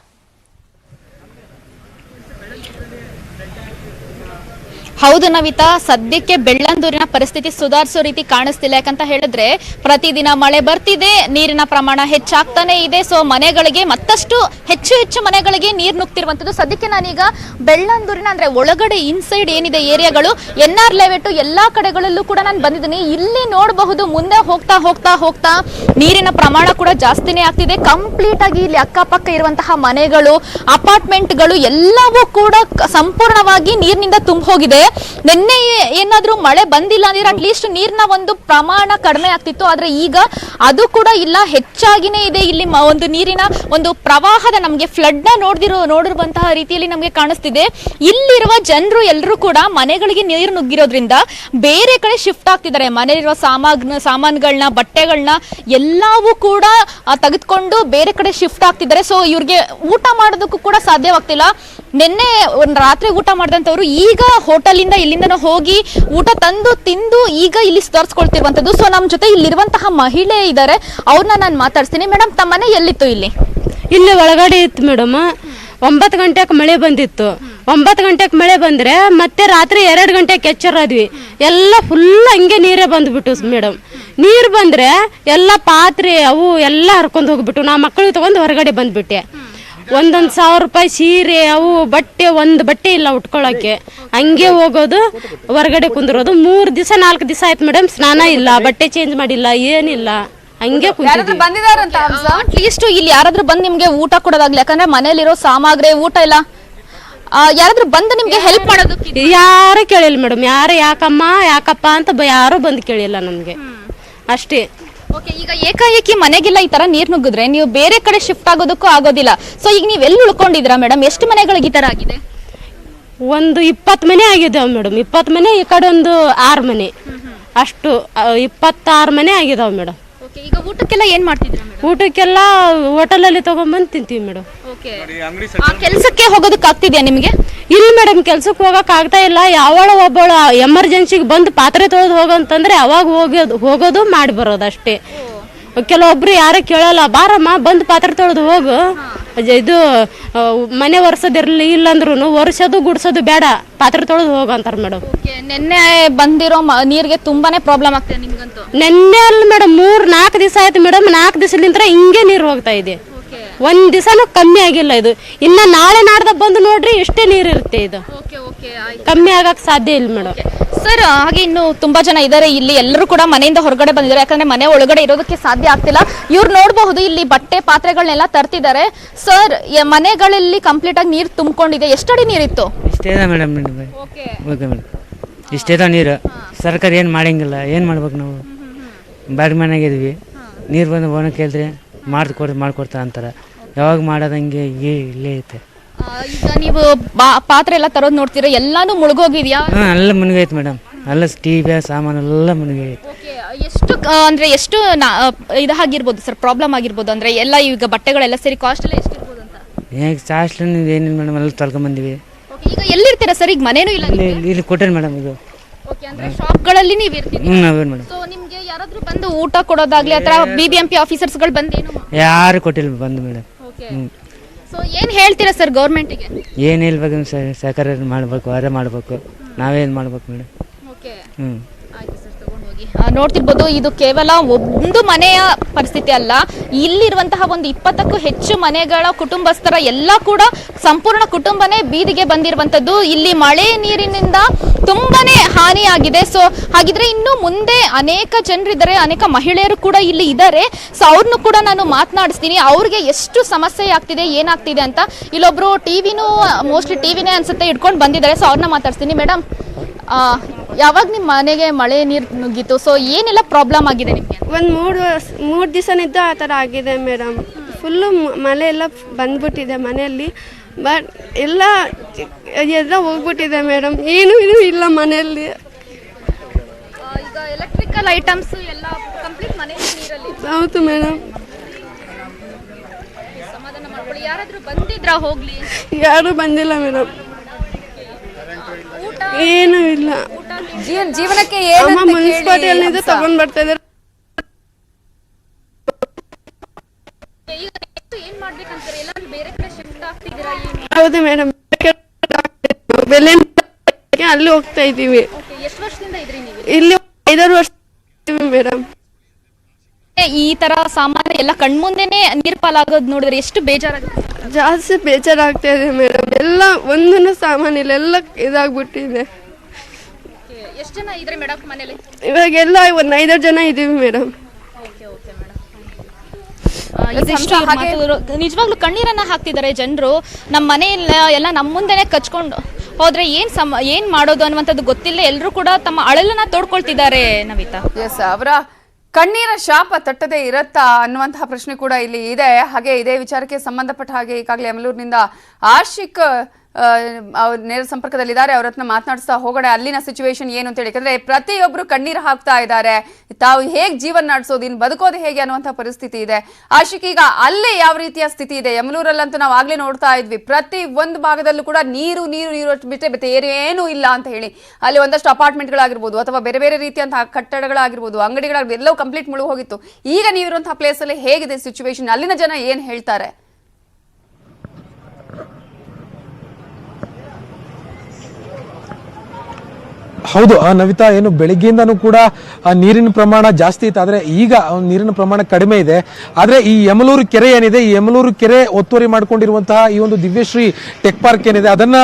ಹೌದು ನವಿತಾ, ಸದ್ಯಕ್ಕೆ ಬೆಳ್ಳಂದೂರಿನ ಪರಿಸ್ಥಿತಿ ಸುಧಾರಿಸೋ ರೀತಿ ಕಾಣಿಸ್ತಿಲ್ಲ. ಯಾಕಂತ ಹೇಳಿದ್ರೆ ಪ್ರತಿದಿನ ಮಳೆ ಬರ್ತಿದೆ, ನೀರಿನ ಪ್ರಮಾಣ ಹೆಚ್ಚಾಗ್ತಾನೆ ಇದೆ. ಸೊ ಮನೆಗಳಿಗೆ ಮತ್ತಷ್ಟು ಹೆಚ್ಚು ಮನೆಗಳಿಗೆ ನೀರು ನುಗ್ತಿರುವಂತದ್ದು. ಸದ್ಯಕ್ಕೆ ನಾನೀಗ ಬೆಳ್ಳಂದೂರಿನ ಅಂದ್ರೆ ಒಳಗಡೆ ಇನ್ಸೈಡ್ ಏನಿದೆ ಏರಿಯಾಗಳು, NR ಲೇಔಟ್ ಎಲ್ಲಾ ಕಡೆಗಳಲ್ಲೂ ಕೂಡ ನಾನು ಬಂದಿದ್ದೀನಿ. ಇಲ್ಲಿ ನೋಡಬಹುದು, ಮುಂದೆ ಹೋಗ್ತಾ ನೀರಿನ ಪ್ರಮಾಣ ಕೂಡ ಜಾಸ್ತಿನೇ ಆಗ್ತಿದೆ. ಕಂಪ್ಲೀಟ್ ಆಗಿ ಇಲ್ಲಿ ಅಕ್ಕಪಕ್ಕ ಇರುವಂತಹ ಮನೆಗಳು, ಅಪಾರ್ಟ್ಮೆಂಟ್ಗಳು ಎಲ್ಲವೂ ಕೂಡ ಸಂಪೂರ್ಣವಾಗಿ ನೀರಿನಿಂದ ತುಂಬ ಹೋಗಿದೆ. ನಿನ್ನೆ ಏನಾದ್ರೂ ಮಳೆ ಬಂದಿಲ್ಲ ಅಂದ್ರೆ ಅಟ್ಲೀಸ್ಟ್ ನೀರಿನ ಒಂದು ಪ್ರಮಾಣ ಕಡಿಮೆ ಆಗ್ತಿತ್ತು. ಆದ್ರೆ ಈಗ ಅದು ಕೂಡ ಇಲ್ಲ, ಹೆಚ್ಚಾಗಿನೇ ಇದೆ. ಇಲ್ಲಿ ಒಂದು ನೀರಿನ ಒಂದು ಪ್ರವಾಹದ ನಮ್ಗೆ ಫ್ಲಡ್ ನ ನೋಡಿರುವಂತಹ ರೀತಿಯಲ್ಲಿ ನಮ್ಗೆ ಕಾಣಿಸ್ತಿದೆ. ಇಲ್ಲಿರುವ ಜನರು ಎಲ್ಲರೂ ಕೂಡ ಮನೆಗಳಿಗೆ ನೀರು ನುಗ್ಗಿರೋದ್ರಿಂದ ಬೇರೆ ಕಡೆ ಶಿಫ್ಟ್ ಆಗ್ತಿದ್ದಾರೆ. ಮನೆಯಲ್ಲಿರುವ ಸಾಮಾನುಗಳನ್ನ, ಬಟ್ಟೆಗಳನ್ನ ಎಲ್ಲವೂ ಕೂಡ ತೆಗೆದುಕೊಂಡು ಬೇರೆ ಕಡೆ ಶಿಫ್ಟ್ ಆಗ್ತಿದ್ದಾರೆ. ಸೊ ಇವ್ರಿಗೆ ಊಟ ಮಾಡೋದಕ್ಕೂ ಕೂಡ ಸಾಧ್ಯವಾಗ್ತಿಲ್ಲ. ನಿನ್ನೆ ರಾತ್ರಿ ಊಟ ಮಾಡಿದಂಥವ್ರು ಈಗ ಹೋಟೆಲಿಂದ ಇಲ್ಲಿಂದ ಹೋಗಿ ಊಟ ತಂದು ತಿಂದು ಈಗ ಇಲ್ಲಿ ಸುಧಾರಿಸ್ಕೊಳ್ತಿರುವಂತದ್ದು. ಸೊ ನಮ್ಮ ಜೊತೆ ಇಲ್ಲಿರುವಂತಹ ಮಹಿಳೆ ಇದ್ದಾರೆ, ಅವ್ರನ್ನ ನಾನು ಮಾತಾಡ್ತೀನಿ. ಮೇಡಮ್, ತಮ್ಮ ಮನೆ ಎಲ್ಲಿತ್ತು? ಇಲ್ಲಿ ಒಳಗಡೆ ಇತ್ತು ಮೇಡಮ್. 9 ಗಂಟೆಗೆ ಮಳೆ ಬಂದಿತ್ತು. 9 ಗಂಟೆಗೆ ಮಳೆ ಬಂದ್ರೆ ಮತ್ತೆ ರಾತ್ರಿ 2 ಗಂಟೆಗೆ ಎಚ್ಚರಾದ್ವಿ. ಎಲ್ಲ ಫುಲ್ ಹಂಗೆ ನೀರೇ ಬಂದ್ಬಿಟ್ಟು ಮೇಡಮ್. ನೀರು ಬಂದ್ರೆ ಎಲ್ಲ ಪಾತ್ರೆ ಅವು ಎಲ್ಲ ಹರ್ಕೊಂಡು ಹೋಗ್ಬಿಟ್ಟು ನಾ ಮಕ್ಕಳಿಗೆ ತಗೊಂಡು ಹೊರಗಡೆ ಬಂದ್ಬಿಟ್ಟೆ. 1,000 ರೂಪಾಯಿ ಸೀರೆ, ಅವು ಬಟ್ಟೆ, ಒಂದು ಬಟ್ಟೆ ಇಲ್ಲ ಉಟ್ಕೊಳ್ಳೋಕೆ. ಹಂಗೆ ಹೋಗೋದು, ಹೊರಗಡೆ ಕುಂದಿರೋದು. 3 ದಿವಸ 4 ದಿವಸ ಆಯ್ತು ಮೇಡಮ್. ಸ್ನಾನ ಇಲ್ಲ, ಬಟ್ಟೆ ಚೇಂಜ್ ಮಾಡಿಲ್ಲ, ಏನಿಲ್ಲ, ಹಂಗೆ ಅಟ್ಲೀಸ್ಟ್ ಇಲ್ಲಿ ಯಾರಾದ್ರೂ ಬಂದು ನಿಮ್ಗೆ ಊಟ ಕೊಡೋದಾಗ್ಲಿ, ಯಾಕಂದ್ರೆ ಮನೇಲಿರೋ ಸಾಮಗ್ರಿ ಊಟ ಇಲ್ಲ, ಯಾರಾದ್ರೂ ಬಂದು ನಿಮ್ಗೆ ಹೆಲ್ಪ್ ಮಾಡೋದು ಯಾರು ಕೇಳಿಲ್ಲ ಮೇಡಮ್. ಯಾರು ಯಾಕಪ್ಪ ಅಂತ ಯಾರು ಬಂದು ಕೇಳಿಲ್ಲ ನಮ್ಗೆ, ಅಷ್ಟೇ. ಈಗ ಏಕಾಏಕಿ ಮನೆಗೆಲ್ಲ ಈ ತರ ನೀರ್ ನುಗ್ಗಿದ್ರೆ ನೀವು ಬೇರೆ ಕಡೆ ಶಿಫ್ಟ್ ಆಗೋದಕ್ಕೂ ಆಗೋದಿಲ್ಲ. ಸೊ ಈಗ ನೀವ್ ಎಲ್ಲಿ ಉಳ್ಕೊಂಡಿದ್ದೀರಾ ಮೇಡಮ್? ಎಷ್ಟು ಮನೆಗಳಿಗೆ ಈ ತರ ಆಗಿದೆ? ಒಂದು 20 ಮನೆ ಆಗಿದಾವ್ ಮೇಡಮ್. 20 ಮನೆ, ಈ ಕಡೆ ಒಂದು 6 ಮನೆ, ಅಷ್ಟು 26 ಮನೆ ಆಗಿದಾವ್ ಮೇಡಮ್. ಈಗ ಊಟಕ್ಕೆಲ್ಲ ಏನ್ ಮಾಡ್ತಿದ್ದೀರಾ? ಊಟಕ್ಕೆಲ್ಲ ಹೋಟೆಲಲ್ಲಿ ತಗೊಂಡ್ಬಂದು ತಿಂತೀವಿ ಮೇಡಮ್. ಕೆಲ್ಸಕ್ಕೆ ಹೋಗೋದಕ್ಕೆ ಆಗ್ತಿದ್ಯಾ ನಿಮ್ಗೆ? ಇಲ್ಲ ಮೇಡಮ್, ಕೆಲ್ಸಕ್ಕೆ ಹೋಗಕ್ ಆಗ್ತಾ ಇಲ್ಲ. ಯಾವಳ ಒಬ್ಬಳು ಎಮರ್ಜೆನ್ಸಿಗೆ ಬಂದು ಪಾತ್ರೆ ತೊಳೆದು ಹೋಗಂತಂದ್ರೆ ಅವಾಗ ಹೋಗೋದು ಮಾಡಿ ಬರೋದು ಅಷ್ಟೇ. ಕೆಲವೊಬ್ರು ಯಾರು ಕೇಳಲ್ಲ, ಬಾರಮ್ಮ ಬಂದು ಪಾತ್ರೆ ತೊಳೆದು ಹೋಗು, ಇದು ಮನೆ ಒರೆಸೋದಿರ್ಲಿ, ಇಲ್ಲಂದ್ರು ಒರೆಸೋದು ಗುಡ್ಸೋದು ಬೇಡ, ಪಾತ್ರೆ ತೊಳೆದು ಹೋಗು ಅಂತಾರೆ ಮೇಡಮ್. ನಿನ್ನೆ ಬಂದಿರೋ ನೀರಿಗೆ ತುಂಬಾನೇ ಪ್ರಾಬ್ಲಮ್ ಆಗ್ತದೆ ನಿಮ್ಗಂತೂ? ನಿನ್ನೆ ಅಲ್ಲ ಮೇಡಮ್, 3-4 ದಿವಸ ಆಯ್ತು ಮೇಡಮ್. 4 ದಿವಸಲಿಂದ ಹಿಂಗೆ ನೀರು ಹೋಗ್ತಾ ಇದೆ. 1 ದಿವಸನೂ ಕಮ್ಮಿ ಆಗಿಲ್ಲ. ಇದು ಇನ್ನ ನಾಳೆ ನಾಡ್ದ ಬಂದು ನೋಡ್ರಿ ಎಷ್ಟೇ ನೀರು ಇರುತ್ತೆ. ಇದು ಕಮ್ಮಿ ಆಗಕ್ ಸಾಧ್ಯ ಇಲ್ಲ ಮೇಡಮ್. ಸರ್, ಹಾಗೆ ಇನ್ನು ತುಂಬಾ ಜನ ಇದ್ದಾರೆ ಇಲ್ಲಿ. ಎಲ್ಲರೂ ಕೂಡ ಮನೆಯಿಂದ ಹೊರಗಡೆ ಬಂದಿದ್ದಾರೆ, ಯಾಕಂದ್ರೆ ಮನೆ ಒಳಗಡೆ ಇರೋದಕ್ಕೆ ಸಾಧ್ಯ ಆಗ್ತಿಲ್ಲ. ಇವ್ರು ನೋಡಬಹುದು, ಇಲ್ಲಿ ಬಟ್ಟೆ ಪಾತ್ರೆಗಳನ್ನೆಲ್ಲ ತರ್ತಿದ್ದಾರೆ. ಸರ್, ಮನೆಗಳಲ್ಲಿ ಕಂಪ್ಲೀಟ್ ಆಗಿ ನೀರು ತುಂಬಿಕೊಂಡಿದೆ. ಎಷ್ಟಡಿ ನೀರಿತ್ತು? ಇಷ್ಟೇ ಮೇಡಮ್. ಇಷ್ಟೇದ ನೀರು ಸರ್ಕಾರ ಏನು ಮಾಡಂಗಿಲ್ಲ. ಏನು ಮಾಡ್ಬೇಕು ನಾವು? ಬಾಡಿಗೆ ಮನೆಯಾಗಿದ್ವಿ, ನೀರು ಬಂದು ಬೋನ ಕೇಳಿದ್ರೆ ಮಾಡ್ಕೊಡ್ತಾ ಅಂತಾರೆ. ಯಾವಾಗ ಮಾಡೋದಂಗೆ ಇಲ್ಲೇ ಐತೆ. ಈಗ ನೀವು ಪಾತ್ರೆ ಎಲ್ಲ ತರೋದು ನೋಡ್ತೀರಾ, ಎಲ್ಲಾನು ಮುಳುಗೋಗಿದ್ಯಾ? ಹಾಂ, ಎಲ್ಲ ಮುನಿಗೈತೆ ಮೇಡಮ್. ಎಲ್ಲ ಟಿವಿ ಸಾಮಾನು ಎಲ್ಲ ಮುನಿಗೈತೆ. ಎಷ್ಟು ಅಂದ್ರೆ ಎಷ್ಟು ಇದಾಗಿರ್ಬೋದು ಸರ್, ಪ್ರಾಬ್ಲಮ್ ಆಗಿರ್ಬೋದು ಅಂದ್ರೆ ಎಲ್ಲ ಈಗ ಬಟ್ಟೆಗಳೆಲ್ಲ ಸೇರಿ ಕಾಸ್ಟ್ ಎಲ್ಲ ಎಷ್ಟಿರ್ಬೋದು ಅಂತ? ಹೇಗೆ ಚಾಸ್ಟ್ ಏನಿಲ್ಲ ಮೇಡಮ್, ಎಲ್ಲ ತೊಳ್ಕೊಂಬಂದಿವಿ. ಈಗ ಎಲ್ಲಿರ್ತೀರಾ ಸರ್? ಈಗ ಮನೇನೂ ಇಲ್ಲ ಇಲ್ಲಿ ಕೊಟ್ಟೇನೆ ಮೇಡಮ್. ಇದು ಅಂದ್ರೆ ಶಾಪ್ಗಳಲ್ಲಿ ನೀವು ಇರ್ತೀರಿ? ನಾವೇನು ಮೇಡಮ್. ಸೊ ನಿಮ್ಗೆ ಯಾರಾದ್ರೂ ಬಂದು ಊಟ ಕೊಡೋದಾಗ್ಲಿ ಅಥವಾ BBMP ಆಫೀಸರ್ಸ್ಗಳು ಬಂದೇನು? ಯಾರು ಕೊಟ್ಟಿಲ್ಲ ಬಂದು ಮೇಡಮ್. ಸೊ ಏನ್ ಹೇಳ್ತೀರಾ ಸರ್ ಗೌರ್ಮೆಂಟಿಗೆ? ಏನು ಹೇಳ್ಬೇಕು ಸರ್ಕಾರ ಮಾಡಬೇಕು, ಅವರೇ ಮಾಡಬೇಕು, ನಾವೇನು ಮಾಡ್ಬೇಕು ಮೇಡಮ್. ನೋಡ್ತಿರ್ಬೋದು, ಇದು ಕೇವಲ ಒಂದು ಮನೆಯ ಪರಿಸ್ಥಿತಿ ಅಲ್ಲ, ಇಲ್ಲಿರುವಂತಹ ಒಂದು 20ಕ್ಕೂ ಹೆಚ್ಚು ಮನೆಗಳ ಕುಟುಂಬಸ್ಥರ ಎಲ್ಲ ಕೂಡ ಸಂಪೂರ್ಣ ಕುಟುಂಬನೇ ಬೀದಿಗೆ ಬಂದಿರುವಂತದ್ದು. ಇಲ್ಲಿ ಮಳೆ ನೀರಿನಿಂದ ತುಂಬಾನೇ ಹಾನಿಯಾಗಿದೆ. ಸೊ ಹಾಗಿದ್ರೆ ಇನ್ನು ಮುಂದೆ ಅನೇಕ ಜನರಿದ್ದಾರೆ, ಅನೇಕ ಮಹಿಳೆಯರು ಕೂಡ ಇಲ್ಲಿ ಇದ್ದಾರೆ. ಸೊ ಅವ್ರನ್ನು ಕೂಡ ನಾನು ಮಾತನಾಡಿಸ್ತೀನಿ, ಅವ್ರಿಗೆ ಎಷ್ಟು ಸಮಸ್ಯೆ ಆಗ್ತಿದೆ, ಏನಾಗ್ತಿದೆ ಅಂತ. ಇಲ್ಲೊಬ್ರು ಮೋಸ್ಟ್ಲಿ ಟಿವಿನೇ ಅನ್ಸುತ್ತೆ ಇಟ್ಕೊಂಡು ಬಂದಿದ್ದಾರೆ. ಸೊ ಅವ್ರನ್ನ ಮಾತಾಡ್ತೀನಿ. ಮೇಡಮ್, ಯಾವಾಗ ನಿಮ್ಮ ಮನೆಗೆ ಮಳೆ ನೀರು ನುಗ್ಗಿತು? ಸೊ ಏನೆಲ್ಲ ಪ್ರಾಬ್ಲಮ್ ಆಗಿದೆ ನಿಮಗೆ? ಒಂದು ಮೂರು ದಿವಸನಿದ್ದು ಆ ಥರ ಆಗಿದೆ ಮೇಡಮ್. ಫುಲ್ಲು ಮಳೆ ಎಲ್ಲ ಬಂದ್ಬಿಟ್ಟಿದೆ ಮನೆಯಲ್ಲಿ. ಬಟ್ ಎಲ್ಲ ಹೋಗ್ಬಿಟ್ಟಿದೆ ಮೇಡಮ್. ಏನೂ ಇಲ್ಲ ಮನೆಯಲ್ಲಿ. ಈಗ ಎಲೆಕ್ಟ್ರಿಕಲ್ ಐಟಮ್ಸ್ ಎಲ್ಲ ಕಂಪ್ಲೀಟ್ ಮನೆ ನೀರಲ್ಲಿ. ಹೌದು ಮೇಡಮ್. ಸಮಾಧಾನ ಮಾಡ್ಕೊಳ್ಳಿ. ಯಾರಾದರೂ ಬಂದಿದ್ರಾ ಹೋಗ್ಲಿ? ಯಾರೂ ಬಂದಿಲ್ಲ ಮೇಡಮ್. ಏನೂ ಇಲ್ಲ. ಜೀವನಕ್ಕೆ ಮುನ್ಸಿಪಾಲಿಟಿಯಲ್ಲಿ ತಗೊಂಡ್ ಬರ್ತಾ ಇದ್ದಾರೆ. ಹೌದು ಮೇಡಮ್, ಅಲ್ಲಿ ಹೋಗ್ತಾ ಇದ್ದೀವಿ. ಇಲ್ಲಿ 5 ವರ್ಷ ಮೇಡಮ್. ಈ ತರ ಸಾಮಾನ್ಯ ಎಲ್ಲ ಕಣ್ಮುಂದೆನೆ ನೀರ್ ಪಾಲಾಗೋದು ನೋಡಿದ್ರೆ ಎಷ್ಟು ಬೇಜಾರಾಗುತ್ತೆ? ಜಾಸ್ತಿ ಬೇಜಾರಾಗ್ತಾ ಇದೆ ಮೇಡಮ್. ಎಲ್ಲ ಒಂದೂ ಸಾಮಾನಿಲ್ಲ, ಎಲ್ಲ ಇದಾಗ್ಬಿಟ್ಟಿದೆ. ಎಷ್ಟು ಜನ ಇದ್ರೆ ಮೇಡಮ್ ಮನೇಲಿ? ಇವಾಗೆಲ್ಲ ಒಂದು 5 ಜನ ಇದೀವಿ ಮೇಡಮ್. ನಿಜವಾಗ್ಲೂ ಕಣ್ಣೀರನ್ನ ಹಾಕ್ತಿದ್ದಾರೆ ಜನರು. ನಮ್ಮ ಮನೆಯಲ್ಲ ಎಲ್ಲ ನಮ್ಮ ಮುಂದೆನೆ ಕಚ್ಕೊಂಡು ಹೋದ್ರೆ ಏನ್ ಮಾಡೋದು ಅನ್ನುವಂಥದ್ದು ಗೊತ್ತಿಲ್ಲ. ಎಲ್ಲರೂ ಕೂಡ ತಮ್ಮ ಅಳಲನ್ನ ತೋಡ್ಕೊಳ್ತಿದ್ದಾರೆ. ನವಿತಾ, ಎಸ್, ಅವರ ಕಣ್ಣೀರ ಶಾಪ ತಟ್ಟದೆ ಇರತ್ತಾ ಅನ್ನುವಂತಹ ಪ್ರಶ್ನೆ ಕೂಡ ಇಲ್ಲಿ ಇದೆ. ಹಾಗೆ ಇದೇ ವಿಚಾರಕ್ಕೆ ಸಂಬಂಧಪಟ್ಟ ಹಾಗೆ ಈಗಾಗಲೇ ಯಮಲೂರಿನಿಂದ ಆಶಿಕ್ ನೇರ ಸಂಪರ್ಕದಲ್ಲಿದ್ದಾರೆ. ಅವ್ರ ಹತ್ರ ಮಾತನಾಡಿಸ್ತಾ ಹೋಗೋಣ ಅಲ್ಲಿನ ಸಿಚುವೇಶನ್ ಏನು ಅಂತ ಹೇಳಿ. ಯಾಕಂದ್ರೆ ಪ್ರತಿಯೊಬ್ರು ಕಣ್ಣೀರು ಹಾಕ್ತಾ ಇದ್ದಾರೆ. ತಾವು ಹೇಗೆ ಜೀವನ ನಡೆಸೋದು, ಇನ್ನು ಬದುಕೋದು ಹೇಗೆ ಅನ್ನುವಂಥ ಪರಿಸ್ಥಿತಿ ಇದೆ. ಆಶಿಕ್, ಈಗ ಅಲ್ಲೇ ಯಾವ ರೀತಿಯ ಸ್ಥಿತಿ ಇದೆ? ಯಮಲೂರಲ್ಲಂತೂ ನಾವು ಆಗ್ಲೇ ನೋಡ್ತಾ ಇದ್ವಿ, ಪ್ರತಿ ಒಂದು ಭಾಗದಲ್ಲೂ ಕೂಡ ನೀರು ಬಿಟ್ಟರೆ ಏನೂ ಇಲ್ಲ ಅಂತ ಹೇಳಿ. ಅಲ್ಲಿ ಒಂದಷ್ಟು ಅಪಾರ್ಟ್ಮೆಂಟ್ಗಳಾಗಿರ್ಬೋದು ಅಥವಾ ಬೇರೆ ಬೇರೆ ರೀತಿಯಂತಹ ಕಟ್ಟಡಗಳಾಗಿರ್ಬೋದು, ಅಂಗಡಿಗಳಾಗಿರ್ಬೋದು, ಎಲ್ಲವೂ ಕಂಪ್ಲೀಟ್ ಮುಳುಗಿ ಹೋಗಿತ್ತು. ಈಗ ನೀವಿರುವಂತಹ ಪ್ಲೇಸ್ ಅಲ್ಲಿ ಹೇಗಿದೆ ಸಿಚುವೇಶನ್? ಅಲ್ಲಿನ ಜನ ಏನ್ ಹೇಳ್ತಾರೆ? ಹೌದು ನವಿತಾ, ಏನು ಬೆಳಿಗ್ಗೆಯಿಂದನೂ ಕೂಡ ನೀರಿನ ಪ್ರಮಾಣ ಜಾಸ್ತಿ ಇತ್ತು, ಆದರೆ ಈಗ ನೀರಿನ ಪ್ರಮಾಣ ಕಡಿಮೆ ಇದೆ. ಆದರೆ ಈ ಯಮಲೂರು ಕೆರೆ ಏನಿದೆ, ಈ ಯಮಲೂರು ಕೆರೆ ಒತ್ತುವರಿ ಮಾಡಿಕೊಂಡಿರುವಂತಹ ಈ ಒಂದು ದಿವ್ಯಶ್ರೀ ಟೆಕ್ ಪಾರ್ಕ್ ಏನಿದೆ, ಅದನ್ನ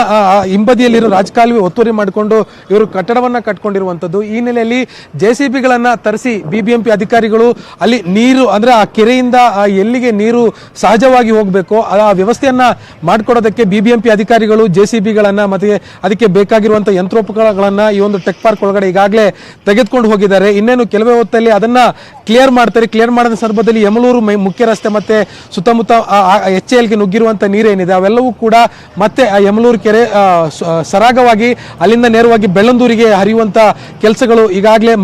ಹಿಂಬದಿಯಲ್ಲಿರೋ ರಾಜಕಾಲುವೆ ಒತ್ತುವರಿ ಮಾಡಿಕೊಂಡು ಇವರು ಕಟ್ಟಡವನ್ನ ಕಟ್ಕೊಂಡಿರುವಂಥದ್ದು. ಈ ನೆಲೆಯಲ್ಲಿ JCBಗಳನ್ನ ತರಿಸಿ BBMP ಅಧಿಕಾರಿಗಳು ಅಲ್ಲಿ ನೀರು ಅಂದ್ರೆ ಆ ಕೆರೆಯಿಂದ ಎಲ್ಲಿಗೆ ನೀರು ಸಹಜವಾಗಿ ಹೋಗಬೇಕು ಆ ವ್ಯವಸ್ಥೆಯನ್ನ ಮಾಡಿಕೊಡೋದಕ್ಕೆ BBMP ಅಧಿಕಾರಿಗಳು JCBಗಳನ್ನ ಮತ್ತೆ ಅದಕ್ಕೆ ಬೇಕಾಗಿರುವಂತಹ ಯಂತ್ರೋಪಕರಣಗಳನ್ನ ಈ ಒಂದು ಟೆಕ್ ಪಾರ್ಕ್ ಒಳಗಡೆ ಈಗಾಗಲೇ ತೆಗೆದುಕೊಂಡು ಹೋಗಿದ್ದಾರೆ. ಇನ್ನೇನು ಕೆಲವೇ ಹೊತ್ತಲ್ಲಿ ಅದನ್ನ ಕ್ಲಿಯರ್ ಮಾಡ್ತಾರೆ. ಕ್ಲಿಯರ್ ಮಾಡಿದ ಸಂದರ್ಭದಲ್ಲಿ ಯಮಲೂರು ಮುಖ್ಯ ರಸ್ತೆ ಮತ್ತೆ ಸುತ್ತಮುತ್ತ HALಗೆ ನುಗ್ಗಿರುವಂತಹ ನೀರೇನಿದೆ ಅವೆಲ್ಲವೂ ಕೂಡ ಮತ್ತೆ ಆ ಯಮಲೂರು ಕೆರೆ ಸರಾಗವಾಗಿ ಅಲ್ಲಿಂದ ನೇರವಾಗಿ ಬೆಳ್ಳಂದೂರಿಗೆ ಹರಿಯುವಂತ ಕೆಲಸಗಳು ಈಗಾಗಲೇ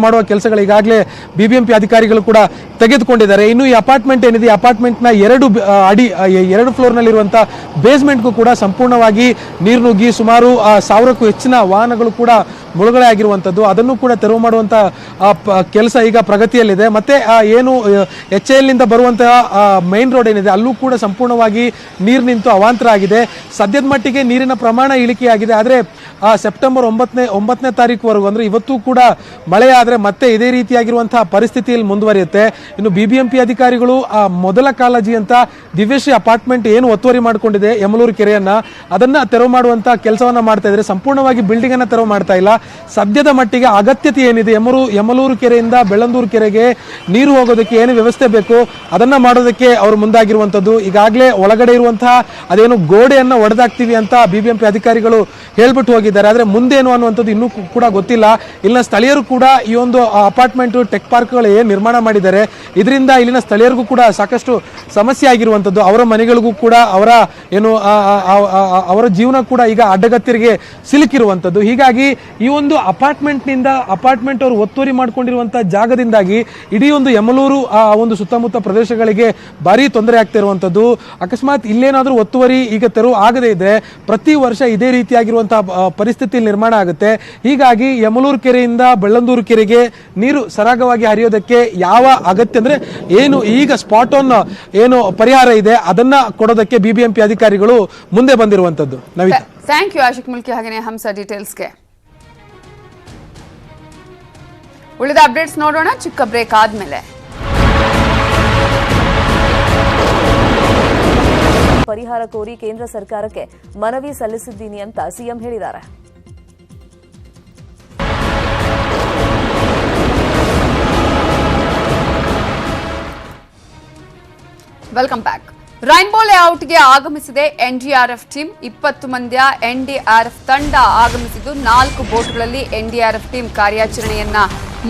ಮಾಡುವ ಕೆಲಸಗಳು ಈಗಾಗಲೇ BBMP ಅಧಿಕಾರಿಗಳು ಕೂಡ ತೆಗೆದುಕೊಂಡಿದ್ದಾರೆ. ಇನ್ನು ಈ ಅಪಾರ್ಟ್ಮೆಂಟ್ ಏನಿದೆ, ಅಪಾರ್ಟ್ಮೆಂಟ್ನ 2 ಫ್ಲೋರ್ನಲ್ಲಿರುವಂತಹ ಬೇಸ್ಮೆಂಟ್ಗೂ ಕೂಡ ಸಂಪೂರ್ಣವಾಗಿ ನೀರು ನುಗ್ಗಿ ಸುಮಾರು 1000ಕ್ಕೂ ಹೆಚ್ಚಿನ ವಾಹನಗಳು ಕೂಡ ಮುಳುಗಡೆ ಆಗಿರುವಂಥದ್ದು. ಅದನ್ನು ಕೂಡ ತೆರವು ಮಾಡುವಂಥ ಕೆಲಸ ಈಗ ಪ್ರಗತಿಯಲ್ಲಿದೆ. ಮತ್ತೆ ಏನು HALನಿಂದ ಬರುವಂತಹ ಮೈನ್ ರೋಡ್ ಏನಿದೆ ಅಲ್ಲೂ ಕೂಡ ಸಂಪೂರ್ಣವಾಗಿ ನೀರು ನಿಂತು ಅವಾಂತರ ಆಗಿದೆ. ಸದ್ಯದ ಮಟ್ಟಿಗೆ ನೀರಿನ ಪ್ರಮಾಣ ಇಳಿಕೆಯಾಗಿದೆ. ಆದರೆ ಸೆಪ್ಟೆಂಬರ್ 9ನೇ ತಾರೀಕುವರೆಗೂ ಅಂದ್ರೆ ಇವತ್ತು ಕೂಡ ಮಳೆ ಆದರೆ ಮತ್ತೆ ಇದೇ ರೀತಿಯಾಗಿರುವಂತಹ ಪರಿಸ್ಥಿತಿಯಲ್ಲಿ ಮುಂದುವರಿಯುತ್ತೆ. ಇನ್ನು BBMP ಅಧಿಕಾರಿಗಳು ಮೊದಲ ಕಾಳಜಿ ಅಂತ ದಿವ್ಯಶ್ರೀ ಅಪಾರ್ಟ್ಮೆಂಟ್ ಏನು ಒತ್ತುವರಿ ಮಾಡಿಕೊಂಡಿದೆ ಯಮಲೂರು ಕೆರೆಯನ್ನ ಅದನ್ನ ತೆರವು ಮಾಡುವಂತ ಕೆಲಸವನ್ನ ಮಾಡ್ತಾ ಇದ್ದಾರೆ. ಸಂಪೂರ್ಣವಾಗಿ ಬಿಲ್ಡಿಂಗ್ ಅನ್ನ ತೆರವು ಮಾಡ್ತಾ ಇಲ್ಲ. ಸದ್ಯದ ಮಟ್ಟಿಗೆ ಅಗತ್ಯತೆ ಏನಿದೆ ಯಮಲೂರು ಕೆರೆಯಿಂದ ಬೆಳ್ಳಂದೂರು ಕೆರೆಗೆ ನೀರು ಹೋಗೋದಕ್ಕೆ ಏನು ವ್ಯವಸ್ಥೆ ಬೇಕು ಅದನ್ನ ಮಾಡೋದಕ್ಕೆ ಅವರು ಮುಂದಾಗಿರುವಂತದ್ದು. ಈಗಾಗಲೇ ಒಳಗಡೆ ಇರುವಂತಹ ಅದೇನು ಗೋಡೆಯನ್ನ ಒಡೆದಾಕ್ತೀವಿ ಅಂತ BBMP ಅಧಿಕಾರಿಗಳು ಹೇಳ್ಬಿಟ್ಟು ಹೋಗಿದ್ದಾರೆ. ಆದ್ರೆ ಮುಂದೇನು ಅನ್ನುವಂಥದ್ದು ಇನ್ನೂ ಕೂಡ ಗೊತ್ತಿಲ್ಲ. ಇಲ್ಲಿನ ಸ್ಥಳೀಯರು ಕೂಡ ಈ ಒಂದು ಅಪಾರ್ಟ್ಮೆಂಟ್ ಟೆಕ್ ಪಾರ್ಕ್ಗಳು ಏನು ನಿರ್ಮಾಣ ಮಾಡಿದ್ದಾರೆ ಇದರಿಂದ ಇಲ್ಲಿನ ಸ್ಥಳೀಯರಿಗೂ ಕೂಡ ಸಾಕಷ್ಟು ಸಮಸ್ಯೆ ಆಗಿರುವಂಥದ್ದು. ಅವರ ಮನೆಗಳಿಗೂ ಕೂಡ ಅವರ ಜೀವನ ಕೂಡ ಈಗ ಅಡ್ಡಗತ್ತಿರಿಗೆ ಸಿಲುಕಿರುವಂಥದ್ದು. ಹೀಗಾಗಿ ಈ ಒಂದು ಅಪಾರ್ಟ್ಮೆಂಟ್ ಅವರು ಒತ್ತುವರಿ ಮಾಡ್ಕೊಂಡಿರುವಂತಹ ಜಾಗದಿಂದಾಗಿ ಇಡೀ ಒಂದು ಯಮಲೂರು ಒಂದು ಸುತ್ತಮುತ್ತ ಪ್ರದೇಶಗಳಿಗೆ ಭಾರಿ ತೊಂದರೆ ಆಗ್ತಾ ಇರುವಂಥದ್ದು. ಅಕಸ್ಮಾತ್ ಇಲ್ಲೇನಾದ್ರೂ ಒತ್ತುವರಿ ಈಗ ತೆರವು ಆಗದೇ ಇದ್ರೆ ಪ್ರತಿ ವರ್ಷ ಇದೇ ರೀತಿಯಾಗಿರುವಂತಹ ಪರಿಸ್ಥಿತಿ ನಿರ್ಮಾಣ ಆಗುತ್ತೆ. ಹೀಗಾಗಿ ಯಮಲೂರು ಕೆರೆಯಿಂದ ಬೆಳ್ಳಂದೂರು ಕೆರೆಗೆ ನೀರು ಸರಾಗವಾಗಿ ಹರಿಯೋದಕ್ಕೆ ಯಾವ ಅಗತ್ಯ ಅಂದ್ರೆ ಏನು ಈಗ ಸ್ಪಾಟ್ ಆನ್ ಏನು ಪರಿಹಾರ ಇದೆ ಅದನ್ನ ಕೊಡೋದಕ್ಕೆ BBMP ಅಧಿಕಾರಿಗಳು ಮುಂದೆ ಬಂದಿರುವಂತದ್ದು. ನವಿತಾ, ಥ್ಯಾಂಕ್ ಯು ಆಶಿಕ್ ಮುಲ್ಕಿ ಹಾಗೇನೆ ಹಂಸ ಡೀಟೇಲ್ಸ್ಗೆ. ಉಳಿದ ಅಪ್ಡೇಟ್ಸ್ ನೋಡೋಣ ಚಿಕ್ಕ ಬ್ರೇಕ್ ಆದ್ಮೇಲೆ. ಪರಿಹಾರ ಕೋರಿ ಕೇಂದ್ರ ಸರ್ಕಾರಕ್ಕೆ ಮನವಿ ಸಲ್ಲಿಸಿದ್ದೀನಿ ಅಂತ ಸಿಎಂ ಹೇಳಿದ್ದಾರೆ. Welcome back. ರೈನ್ಬೋ ಲೇಔಟ್ಗೆ ಆಗಮಿಸಿದೆ NDRF ಟೀಮ್. 20 ಮಂದಿಯ NDRF ತಂಡ ಆಗಮಿಸಿದ್ದು 4 ಬೋಟ್ಗಳಲ್ಲಿ NDRF ಟೀಮ್ ಕಾರ್ಯಾಚರಣೆಯನ್ನ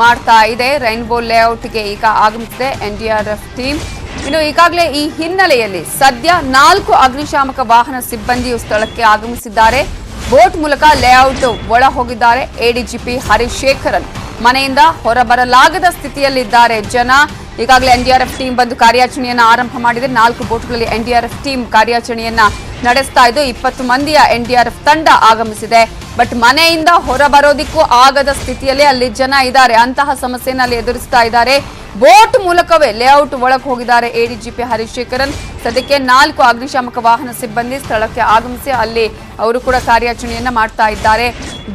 ಮಾಡ್ತಾ ಇದೆ. ರೈನ್ಬೋ ಲೇಔಟ್ಗೆ ಈಗ ಆಗಮಿಸಿದೆ NDRF ಟೀಮ್. ಇನ್ನು ಈಗಾಗಲೇ ಈ ಹಿನ್ನೆಲೆಯಲ್ಲಿ ಸದ್ಯ 4 ಅಗ್ನಿಶಾಮಕ ವಾಹನ ಸಿಬ್ಬಂದಿಯು ಸ್ಥಳಕ್ಕೆ ಆಗಮಿಸಿದ್ದಾರೆ. ಬೋಟ್ ಮೂಲಕ ಲೇಔಟ್ ಒಳ ಹೋಗಿದ್ದಾರೆ. ADGP ಹರಿಶೇಖರನ್ ಮನೆಯಿಂದ ಹೊರಬರಲಾಗದ ಸ್ಥಿತಿಯಲ್ಲಿದ್ದಾರೆ ಜನ. ಈಗಾಗಲೇ NDRF ಟೀಮ್ ಬಂದು ಕಾರ್ಯಾಚರಣೆಯನ್ನ ಆರಂಭ ಮಾಡಿದೆ. 4 ಬೋಟ್ಗಳಲ್ಲಿ NDRF ಟೀಮ್ ಕಾರ್ಯಾಚರಣೆಯನ್ನ ನಡೆಸ್ತಾ ಇದ್ದು 20 ಮಂದಿಯ NDRF ತಂಡ ಆಗಮಿಸಿದೆ. ಬಟ್ ಮನೆಯಿಂದ ಹೊರಬರೋದಿಕ್ಕೂ ಆಗದ ಸ್ಥಿತಿಯಲ್ಲಿ ಅಲ್ಲಿ ಜನ ಇದ್ದಾರೆ. ಅಂತಹ ಸಮಸ್ಯೆಯನ್ನು ಅಲ್ಲಿ ಎದುರಿಸ್ತಾ ಇದ್ದಾರೆ. ಬೋಟ್ ಮೂಲಕವೇ ಲೇಔಟ್ ಒಳಗೆ ಹೋಗಿದ್ದಾರೆ ADGP ಹರಿಶೇಖರನ್. ಸದ್ಯಕ್ಕೆ 4 ಅಗ್ನಿಶಾಮಕ ವಾಹನ ಸಿಬ್ಬಂದಿ ಸ್ಥಳಕ್ಕೆ ಆಗಮಿಸಿ ಅಲ್ಲಿ ಅವರು ಕೂಡ ಕಾರ್ಯಾಚರಣೆಯನ್ನ ಮಾಡ್ತಾ ಇದ್ದಾರೆ.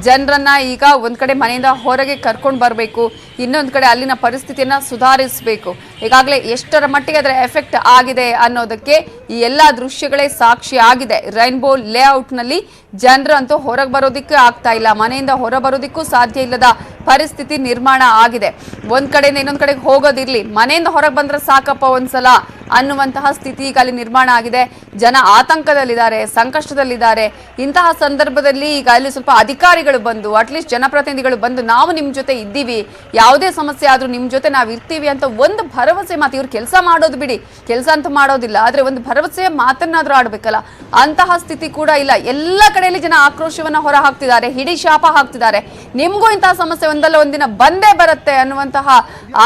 ಜನರನ್ನ ಈಗ ಒಂದ್ ಕಡೆ ಮನೆಯಿಂದ ಹೊರಗೆ ಕರ್ಕೊಂಡು ಬರಬೇಕು, ಇನ್ನೊಂದು ಕಡೆ ಅಲ್ಲಿನ ಪರಿಸ್ಥಿತಿಯನ್ನ ಸುಧಾರಿಸಬೇಕು. ಈಗಾಗಲೇ ಎಷ್ಟರ ಮಟ್ಟಿಗೆ ಅದರ ಎಫೆಕ್ಟ್ ಆಗಿದೆ ಅನ್ನೋದಕ್ಕೆ ಈ ಎಲ್ಲಾ ದೃಶ್ಯಗಳೇ ಸಾಕ್ಷಿ ಆಗಿದೆ. ರೈನ್ಬೋ ಲೇಔಟ್ ನಲ್ಲಿ ಜನರಂತೂ ಹೊರಗೆ ಬರೋದಿಕ್ಕೂ ಆಗ್ತಾ ಇಲ್ಲ, ಮನೆಯಿಂದ ಹೊರ ಬರೋದಿಕ್ಕೂ ಸಾಧ್ಯ ಇಲ್ಲದ ಪರಿಸ್ಥಿತಿ ನಿರ್ಮಾಣ ಆಗಿದೆ. ಒಂದ್ ಕಡೆಯಿಂದ ಇನ್ನೊಂದ್ ಕಡೆಗೆ ಹೋಗೋದಿರ್ಲಿ, ಮನೆಯಿಂದ ಹೊರಗೆ ಬಂದ್ರೆ ಸಾಕಪ್ಪ ಒಂದ್ಸಲ ಅನ್ನುವಂತಹ ಸ್ಥಿತಿ ಈಗ ಅಲ್ಲಿ ನಿರ್ಮಾಣ ಆಗಿದೆ. ಜನ ಆತಂಕದಲ್ಲಿದ್ದಾರೆ, ಸಂಕಷ್ಟದಲ್ಲಿದ್ದಾರೆ. ಇಂತಹ ಸಂದರ್ಭದಲ್ಲಿ ಈಗ ಅಲ್ಲಿ ಸ್ವಲ್ಪ ಅಧಿಕಾರಿಗಳು ಬಂದು ಅಟ್ಲೀಸ್ಟ್ ಜನಪ್ರತಿನಿಧಿಗಳು ಬಂದು ನಾವು ನಿಮ್ ಜೊತೆ ಇದ್ದೀವಿ, ಯಾವುದೇ ಸಮಸ್ಯೆ ಆದ್ರೂ ನಿಮ್ ಜೊತೆ ನಾವು ಇರ್ತೀವಿ ಅಂತ ಒಂದು ಭರವಸೆ ಮಾತು. ಇವ್ರು ಕೆಲಸ ಮಾಡೋದು ಬಿಡಿ, ಕೆಲಸ ಅಂತೂ ಮಾಡೋದಿಲ್ಲ, ಆದ್ರೆ ಒಂದು ಭರವಸೆಯ ಮಾತನ್ನಾದ್ರೂ ಆಡ್ಬೇಕಲ್ಲ, ಅಂತಹ ಸ್ಥಿತಿ ಕೂಡ ಇಲ್ಲ. ಎಲ್ಲ ಕಡೆಯಲ್ಲಿ ಜನ ಆಕ್ರೋಶವನ್ನ ಹೊರ ಹಾಕ್ತಿದ್ದಾರೆ, ಹಿಡಿ ಶಾಪ ಹಾಕ್ತಿದ್ದಾರೆ. ನಿಮ್ಗೂ ಇಂತಹ ಸಮಸ್ಯೆ ಒಂದಲ್ಲ ಒಂದಿನ ಬಂದೇ ಬರುತ್ತೆ ಅನ್ನುವಂತಹ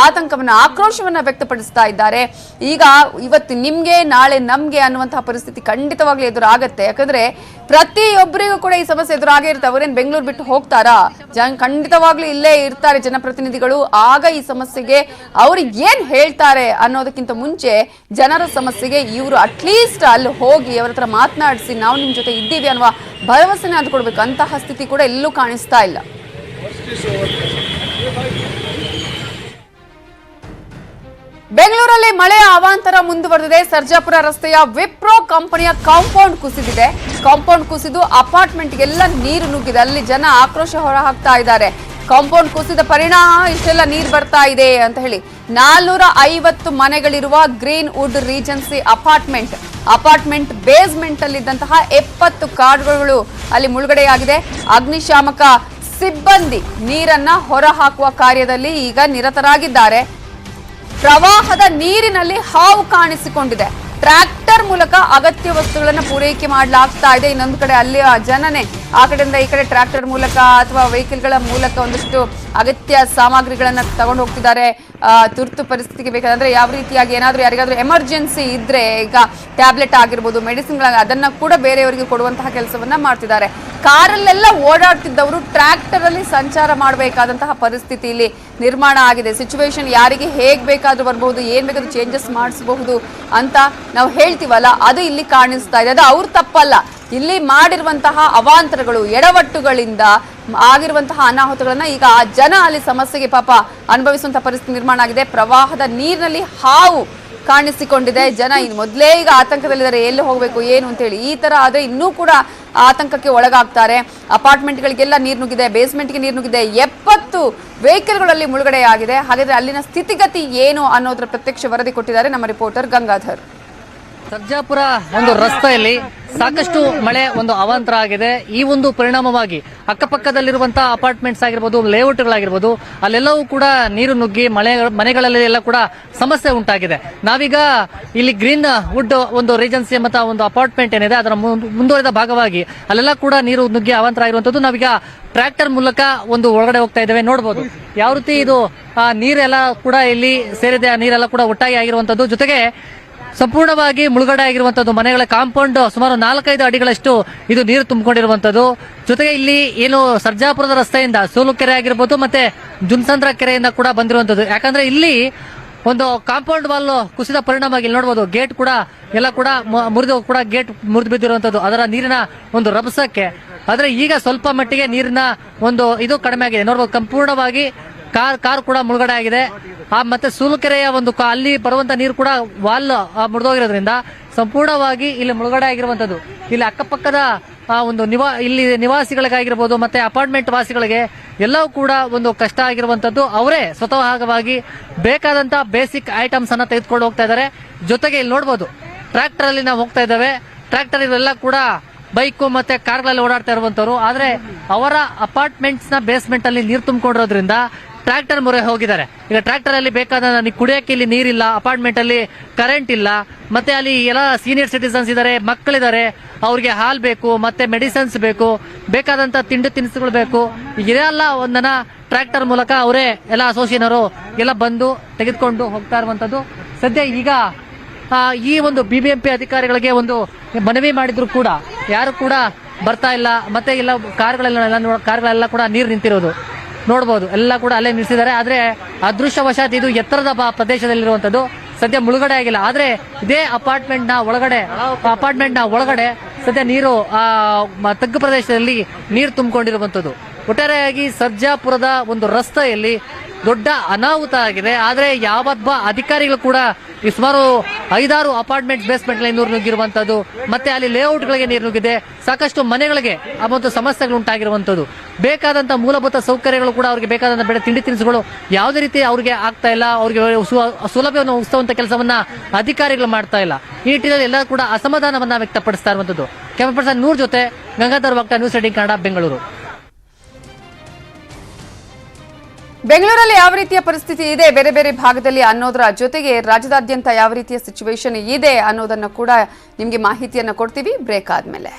ಆತಂಕವನ್ನ, ಆಕ್ರೋಶವನ್ನ ವ್ಯಕ್ತಪಡಿಸ್ತಾ ಇದ್ದಾರೆ. ಈಗ ಇವತ್ತು ನಿಮ್ಗೆ ನಾಳೆ ನಮ್ಗೆ ಅನ್ನುವಂತಹ ಪರಿಸ್ಥಿತಿ ಖಂಡಿತವಾಗ್ಲೂ ಎದುರಾಗತ್ತೆ. ಯಾಕಂದ್ರೆ ಪ್ರತಿಯೊಬ್ಬರಿಗೂ ಕೂಡ ಈ ಸಮಸ್ಯೆ ಎದುರಾಗೇ ಇರುತ್ತೆ. ಅವ್ರೇನ್ ಬೆಂಗಳೂರು ಬಿಟ್ಟು ಹೋಗ್ತಾರಾ? ಖಂಡಿತವಾಗ್ಲೂ ಇಲ್ಲೇ ಇರ್ತಾರೆ ಜನಪ್ರತಿನಿಧಿಗಳು. ಆಗ ಈ ಸಮಸ್ಯೆಗೆ ಅವ್ರು ಏನ್ ಹೇಳ್ತಾರೆ ಅನ್ನೋದಕ್ಕಿಂತ ಮುಂಚೆ ಜನರ ಸಮಸ್ಯೆಗೆ ಇವರು ಅಟ್ಲೀಸ್ಟ್ ಅಲ್ಲಿ ಹೋಗಿ ಅವ್ರ ಹತ್ರ ಮಾತನಾಡಿಸಿ ನಾವು ನಿಮ್ ಜೊತೆ ಇದ್ದೀವಿ ಅನ್ನುವ ಭರವಸೆನ ಅದು ಕೊಡ್ಬೇಕು. ಅಂತಹ ಸ್ಥಿತಿ ಕೂಡ ಎಲ್ಲೂ ಕಾಣಿಸ್ತಾ ಇಲ್ಲ. ಬೆಂಗಳೂರಲ್ಲಿ ಮಳೆಯ ಅವಾಂತರ ಮುಂದುವರೆದಿದೆ. ಸರ್ಜಾಪುರ ರಸ್ತೆಯ ವಿಪ್ರೋ ಕಂಪನಿಯ ಕಾಂಪೌಂಡ್ ಕುಸಿದಿದೆ. ಕಾಂಪೌಂಡ್ ಕುಸಿದು ಅಪಾರ್ಟ್ಮೆಂಟ್ಗೆಲ್ಲ ನೀರು ನುಗ್ಗಿದೆ. ಅಲ್ಲಿ ಜನ ಆಕ್ರೋಶ ಹೊರಹಾಕ್ತಾ ಇದ್ದಾರೆ. ಕಾಂಪೌಂಡ್ ಕುಸಿದ ಪರಿಣಾಮ ಇಷ್ಟೆಲ್ಲ ನೀರು ಬರ್ತಾ ಇದೆ ಅಂತ ಹೇಳಿ 450 ಮನೆಗಳಿರುವ Green Wood Regency apartment basement ಅಲ್ಲಿದ್ದಂತಹ 70 ಕಾರ್ಗಳು ಅಲ್ಲಿ ಮುಳುಗಡೆಯಾಗಿದೆ. ಅಗ್ನಿಶಾಮಕ ಸಿಬ್ಬಂದಿ ನೀರನ್ನ ಹೊರ ಹಾಕುವ ಕಾರ್ಯದಲ್ಲಿ ಈಗ ನಿರತರಾಗಿದ್ದಾರೆ. ಪ್ರವಾಹದ ನೀರಿನಲ್ಲಿ ಹಾವು ಕಾಣಿಸಿಕೊಂಡಿದೆ. ಟ್ರ್ಯಾಕ್ಟರ್ ಮೂಲಕ ಅಗತ್ಯ ವಸ್ತುಗಳನ್ನು ಪೂರೈಕೆ ಮಾಡಲಾಗ್ತಾ ಇದೆ. ಇನ್ನೊಂದು ಕಡೆ ಅಲ್ಲಿ ಜನನೇ ಆ ಕಡೆಯಿಂದ ಈ ಕಡೆ ಟ್ರ್ಯಾಕ್ಟರ್ ಮೂಲಕ ಅಥವಾ ವೆಹಿಕಲ್ಗಳ ಮೂಲಕ ಒಂದಷ್ಟು ಅಗತ್ಯ ಸಾಮಗ್ರಿಗಳನ್ನ ತಗೊಂಡು ಹೋಗ್ತಿದ್ದಾರೆ. ತುರ್ತು ಪರಿಸ್ಥಿತಿಗೆ ಬೇಕಾದ್ರೆ ಯಾವ ರೀತಿಯಾಗಿ ಏನಾದ್ರೂ ಯಾರಿಗಾದ್ರೂ ಎಮರ್ಜೆನ್ಸಿ ಇದ್ರೆ ಈಗ ಟ್ಯಾಬ್ಲೆಟ್ ಆಗಿರ್ಬೋದು, ಮೆಡಿಸಿನ್ಗಳಾಗ ಅದನ್ನ ಕೂಡ ಬೇರೆಯವರಿಗೆ ಕೊಡುವಂತಹ ಕೆಲಸವನ್ನ ಮಾಡ್ತಿದ್ದಾರೆ. ಕಾರಲ್ಲೆಲ್ಲ ಓಡಾಡ್ತಿದ್ದವರು ಟ್ರ್ಯಾಕ್ಟರ್ ಅಲ್ಲಿ ಸಂಚಾರ ಮಾಡಬೇಕಾದಂತಹ ಪರಿಸ್ಥಿತಿ ಇಲ್ಲಿ ನಿರ್ಮಾಣ ಆಗಿದೆ. ಸಿಚುವೇಶನ್ ಯಾರಿಗೆ ಹೇಗ್ ಬೇಕಾದ್ರೂ ಬರ್ಬಹುದು, ಏನ್ ಬೇಕಾದ್ರೂ ಚೇಂಜಸ್ ಮಾಡಿಸಬಹುದು ಅಂತ ನಾವು ಹೇಳ್ತೀವಲ್ಲ, ಅದು ಇಲ್ಲಿ ಕಾಣಿಸ್ತಾ ಇದೆ. ಅದು ಅವ್ರ ತಪ್ಪಲ್ಲ. ಇಲ್ಲಿ ಮಾಡಿರುವಂತಹ ಅವಾಂತರಗಳು, ಎಡವಟ್ಟುಗಳಿಂದ ಆಗಿರುವಂತಹ ಅನಾಹುತಗಳನ್ನ ಈಗ ಆ ಜನ ಅಲ್ಲಿ ಸಮಸ್ಯೆಗೆ ಪಾಪ ಅನುಭವಿಸುವಂತಹ ಪರಿಸ್ಥಿತಿ ನಿರ್ಮಾಣ ಆಗಿದೆ. ಪ್ರವಾಹದ ನೀರಿನಲ್ಲಿ ಹಾವು ಕಾಣಿಸಿಕೊಂಡಿದೆ. ಜನ ಮೊದಲೇ ಈಗ ಆತಂಕದಲ್ಲಿದ್ದಾರೆ, ಎಲ್ಲಿ ಹೋಗಬೇಕು ಏನು ಅಂತೇಳಿ. ಈ ತರ ಆದ್ರೆ ಇನ್ನೂ ಕೂಡ ಆತಂಕಕ್ಕೆ ಒಳಗಾಗ್ತಾರೆ. ಅಪಾರ್ಟ್ಮೆಂಟ್ಗಳಿಗೆಲ್ಲ ನೀರು ನುಗ್ಗಿದೆ, ಬೇಸ್ಮೆಂಟ್ಗೆ ನೀರು ನುಗ್ಗಿದೆ, 70 ವೆಹಿಕಲ್ಗಳಲ್ಲಿ ಮುಳುಗಡೆ ಆಗಿದೆ. ಹಾಗಾದ್ರೆ ಅಲ್ಲಿನ ಸ್ಥಿತಿಗತಿ ಏನು ಅನ್ನೋದ್ರ ಪ್ರತ್ಯಕ್ಷ ವರದಿ ಕೊಟ್ಟಿದ್ದಾರೆ ನಮ್ಮ ರಿಪೋರ್ಟರ್ ಗಂಗಾಧರ್. ಸರ್ಜಾಪುರ ಒಂದು ರಸ್ತೆಯಲ್ಲಿ ಸಾಕಷ್ಟು ಮಳೆ ಒಂದು ಅವಾಂತರ ಆಗಿದೆ. ಈ ಒಂದು ಪರಿಣಾಮವಾಗಿ ಅಕ್ಕಪಕ್ಕದಲ್ಲಿರುವಂತಹ ಅಪಾರ್ಟ್ಮೆಂಟ್ಸ್ ಆಗಿರ್ಬೋದು, ಲೇಔಟ್ಗಳಾಗಿರ್ಬೋದು, ಅಲ್ಲೆಲ್ಲವೂ ಕೂಡ ನೀರು ನುಗ್ಗಿ ಮನೆಗಳಲ್ಲಿ ಎಲ್ಲ ಕೂಡ ಸಮಸ್ಯೆ ಉಂಟಾಗಿದೆ. ನಾವೀಗ ಇಲ್ಲಿ ಗ್ರೀನ್ ವುಡ್ ಒಂದು ರೇಜೆನ್ಸಿ ಮತ್ತು ಒಂದು ಅಪಾರ್ಟ್ಮೆಂಟ್ ಏನಿದೆ ಅದರ ಮುಂದುವರೆದ ಭಾಗವಾಗಿ ಅಲ್ಲೆಲ್ಲ ಕೂಡ ನೀರು ನುಗ್ಗಿ ಅವಾಂತರ ಆಗಿರುವಂತದ್ದು. ನಾವೀಗ ಟ್ರ್ಯಾಕ್ಟರ್ ಮೂಲಕ ಒಂದು ಒಳಗಡೆ ಹೋಗ್ತಾ ಇದ್ದೇವೆ. ನೋಡಬಹುದು ಯಾವ ರೀತಿ ಇದು ನೀರೆಲ್ಲ ಕೂಡ ಇಲ್ಲಿ ಸೇರಿದೆ, ಆ ನೀರೆಲ್ಲ ಕೂಡ ಒಟ್ಟಾಗಿ ಆಗಿರುವಂತದ್ದು. ಜೊತೆಗೆ ಸಂಪೂರ್ಣವಾಗಿ ಮುಳುಗಡೆ ಆಗಿರುವಂತದ್ದು. ಮನೆಗಳ ಕಾಂಪೌಂಡ್ ಸುಮಾರು 4-5 ಅಡಿಗಳಷ್ಟು ಇದು ನೀರು ತುಂಬಿಕೊಂಡಿರುವಂತದ್ದು. ಜೊತೆಗೆ ಇಲ್ಲಿ ಏನು ಸರ್ಜಾಪುರದ ರಸ್ತೆಯಿಂದ ಸೋಲುಕೆರೆ ಆಗಿರ್ಬೋದು ಮತ್ತೆ ಜುನ್ಸಂದ್ರ ಕೆರೆಯಿಂದ ಕೂಡ ಬಂದಿರುವಂತದ್ದು. ಯಾಕಂದ್ರೆ ಇಲ್ಲಿ ಒಂದು ಕಾಂಪೌಂಡ್ ವಾಲ್ ಕುಸಿದ ಪರಿಣಾಮವಾಗಿ ಇಲ್ಲಿ ನೋಡಬಹುದು ಗೇಟ್ ಕೂಡ ಎಲ್ಲ ಕೂಡ ಗೇಟ್ ಮುರಿದು ಬಿದ್ದಿರುವಂತದ್ದು ಅದರ ನೀರಿನ ಒಂದು ರಭಸಕ್ಕೆ. ಆದ್ರೆ ಈಗ ಸ್ವಲ್ಪ ಮಟ್ಟಿಗೆ ನೀರಿನ ಒಂದು ಇದು ಕಡಿಮೆ ಆಗಿದೆ. ನೋಡಬಹುದು ಸಂಪೂರ್ಣವಾಗಿ ಕಾರ್ ಕೂಡ ಮುಳುಗಡೆ ಆಗಿದೆ. ಮತ್ತೆ ಸೂಲುಕೆರೆಯ ಒಂದು ಅಲ್ಲಿ ಬರುವಂತ ನೀರು ಕೂಡ ವಾಲ್ ಮುರಿದೋಗಿರೋದ್ರಿಂದ ಸಂಪೂರ್ಣವಾಗಿ ಇಲ್ಲಿ ಮುಳುಗಡೆ ಆಗಿರುವಂತದ್ದು. ಇಲ್ಲಿ ಅಕ್ಕಪಕ್ಕದ ಒಂದು ಇಲ್ಲಿ ನಿವಾಸಿಗಳಿಗಾಗಿರ್ಬೋದು ಮತ್ತೆ ಅಪಾರ್ಟ್ಮೆಂಟ್ ವಾಸಿಗಳಿಗೆ ಎಲ್ಲವೂ ಕೂಡ ಒಂದು ಕಷ್ಟ ಆಗಿರುವಂತದ್ದು. ಅವರೇ ಸ್ವತಃವಾಗಿ ಬೇಕಾದಂತ ಬೇಸಿಕ್ ಐಟಮ್ಸ್ ಅನ್ನ ತೆಗೆದುಕೊಂಡು ಹೋಗ್ತಾ ಇದ್ದಾರೆ. ಜೊತೆಗೆ ಇಲ್ಲಿ ನೋಡಬಹುದು ಟ್ರ್ಯಾಕ್ಟರ್ ಅಲ್ಲಿ ನಾವು ಹೋಗ್ತಾ ಇದ್ದೇವೆ. ಟ್ರ್ಯಾಕ್ಟರ್ ಇವೆಲ್ಲ ಕೂಡ ಬೈಕು ಮತ್ತೆ ಕಾರ್ಗಳಲ್ಲಿ ಓಡಾಡ್ತಾ ಇರುವಂತವ್ರು. ಆದ್ರೆ ಅವರ ಅಪಾರ್ಟ್ಮೆಂಟ್ಸ್ ನ ಬೇಸ್ಮೆಂಟ್ ಅಲ್ಲಿ ನೀರು ತುಂಬಿಕೊಂಡಿರೋದ್ರಿಂದ ಟ್ರ್ಯಾಕ್ಟರ್ ಮೊರೆ ಹೋಗಿದ್ದಾರೆ. ಈಗ ಟ್ರ್ಯಾಕ್ಟರ್ ಅಲ್ಲಿ ಬೇಕಾದ ಕುಡಿಯಕ್ಕೆ ಇಲ್ಲಿ ನೀರಿಲ್ಲ, ಅಪಾರ್ಟ್ಮೆಂಟ್ ಅಲ್ಲಿ ಕರೆಂಟ್ ಇಲ್ಲ, ಮತ್ತೆ ಅಲ್ಲಿ ಎಲ್ಲ ಸೀನಿಯರ್ ಸಿಟಿಸನ್ಸ್ ಇದ್ದಾರೆ, ಮಕ್ಕಳಿದ್ದಾರೆ, ಅವ್ರಿಗೆ ಹಾಲ್ ಬೇಕು, ಮತ್ತೆ ಮೆಡಿಸಿನ್ಸ್ ಬೇಕು, ಬೇಕಾದಂತ ತಿಂಡಿ ತಿನಿಸುಗಳು ಬೇಕು. ಇದೆಲ್ಲ ಒಂದನ್ನ ಟ್ರ್ಯಾಕ್ಟರ್ ಮೂಲಕ ಅವರೇ ಎಲ್ಲ ಅಸೋಸಿಯೇಷನ್ ಅವರು ಎಲ್ಲ ಬಂದು ತೆಗೆದುಕೊಂಡು ಹೋಗ್ತಾ ಇರುವಂತದ್ದು. ಸದ್ಯ ಈಗ ಈ ಒಂದು ಬಿಬಿಎಂಪಿ ಅಧಿಕಾರಿಗಳಿಗೆ ಒಂದು ಮನವಿ ಮಾಡಿದ್ರು ಕೂಡ ಯಾರು ಕೂಡ ಬರ್ತಾ ಇಲ್ಲ. ಮತ್ತೆ ಇಲ್ಲ ಕಾರ್ಗಳೆಲ್ಲ ಕೂಡ ನೀರು ನಿಂತಿರೋದು ನೋಡಬಹುದು, ಎಲ್ಲ ಕೂಡ ಅಲ್ಲೇ ನಿಲ್ಲಿಸಿದ್ದಾರೆ. ಆದ್ರೆ ಅದೃಷ್ಟವಶಾತ್ ಇದು ಎತ್ತರದ ಪ್ರದೇಶದಲ್ಲಿರುವಂತದ್ದು, ಸದ್ಯ ಮುಳುಗಡೆ ಆಗಿಲ್ಲ. ಆದ್ರೆ ಇದೇ ಅಪಾರ್ಟ್ಮೆಂಟ್ ನ ಒಳಗಡೆ ಸದ್ಯ ನೀರು ತಗ್ಗು ಪ್ರದೇಶದಲ್ಲಿ ನೀರು ತುಂಬಿಕೊಂಡಿರುವಂತದ್ದು. ಒಟ್ಟಾರೆಯಾಗಿ ಸರ್ಜಾಪುರದ ಒಂದು ರಸ್ತೆಯಲ್ಲಿ ದೊಡ್ಡ ಅನಾಹುತ ಆಗಿದೆ. ಆದ್ರೆ ಯಾವೊಬ್ಬ ಅಧಿಕಾರಿಗಳು ಕೂಡ ಈ ಸುಮಾರು 5-6 ಅಪಾರ್ಟ್ಮೆಂಟ್ ಬೇಸ್ಮೆಂಟ್ ನೀರು ನುಗ್ಗಿರುವಂತದ್ದು, ಮತ್ತೆ ಅಲ್ಲಿ ಲೇಔಟ್ಗಳಿಗೆ ನೀರು ನುಗ್ಗಿದೆ, ಸಾಕಷ್ಟು ಮನೆಗಳಿಗೆ ಆ ಒಂದು ಸಮಸ್ಯೆಗಳು ಉಂಟಾಗಿರುವಂತದ್ದು. ಬೇಕಾದಂತ ಮೂಲಭೂತ ಸೌಕರ್ಯಗಳು ಕೂಡ ಅವ್ರಿಗೆ ಬೇಕಾದಂತ ಬೆಳೆ ತಿಂಡಿ ತಿನಿಸುಗಳು ಯಾವುದೇ ರೀತಿ ಅವ್ರಿಗೆ ಆಗ್ತಾ ಇಲ್ಲ. ಅವ್ರಿಗೆ ಸೌಲಭ್ಯವನ್ನು ಒದಗಿಸುವಂತ ಕೆಲಸವನ್ನ ಅಧಿಕಾರಿಗಳು ಮಾಡ್ತಾ ಇಲ್ಲ. ಈ ನಿಟ್ಟಿನಲ್ಲಿ ಎಲ್ಲ ಕೂಡ ಅಸಮಾಧಾನವನ್ನ ವ್ಯಕ್ತಪಡಿಸ್ತಾ ಇರುವಂತದ್ದು. ಕ್ಯಾಮರಾ ಪರ್ಸನ್ ನೂರ್ ಜೊತೆ ಗಂಗಾಧರ್ ವಾಗ್ತಾ, ನ್ಯೂಸ್ 18 ಕನ್ನಡ, ಬೆಂಗಳೂರು. ಬೆಂಗಳೂರಲ್ಲಿ ಯಾವ ರೀತಿಯ ಪರಿಸ್ಥಿತಿ ಇದೆ ಬೇರೆ ಬೇರೆ ಭಾಗದಲ್ಲಿ ಅನ್ನೋದರ ಜೊತೆಗೆ ರಾಜ್ಯದಾದ್ಯಂತ ಯಾವ ರೀತಿಯ ಸಿಚುವೇಶನ್ ಇದೆ ಅನ್ನೋದನ್ನ ಕೂಡ ನಿಮಗೆ ಮಾಹಿತಿಯನ್ನ ಕೊಡ್ತೀವಿ ಬ್ರೇಕ್ ಆದ್ಮೇಲೆ.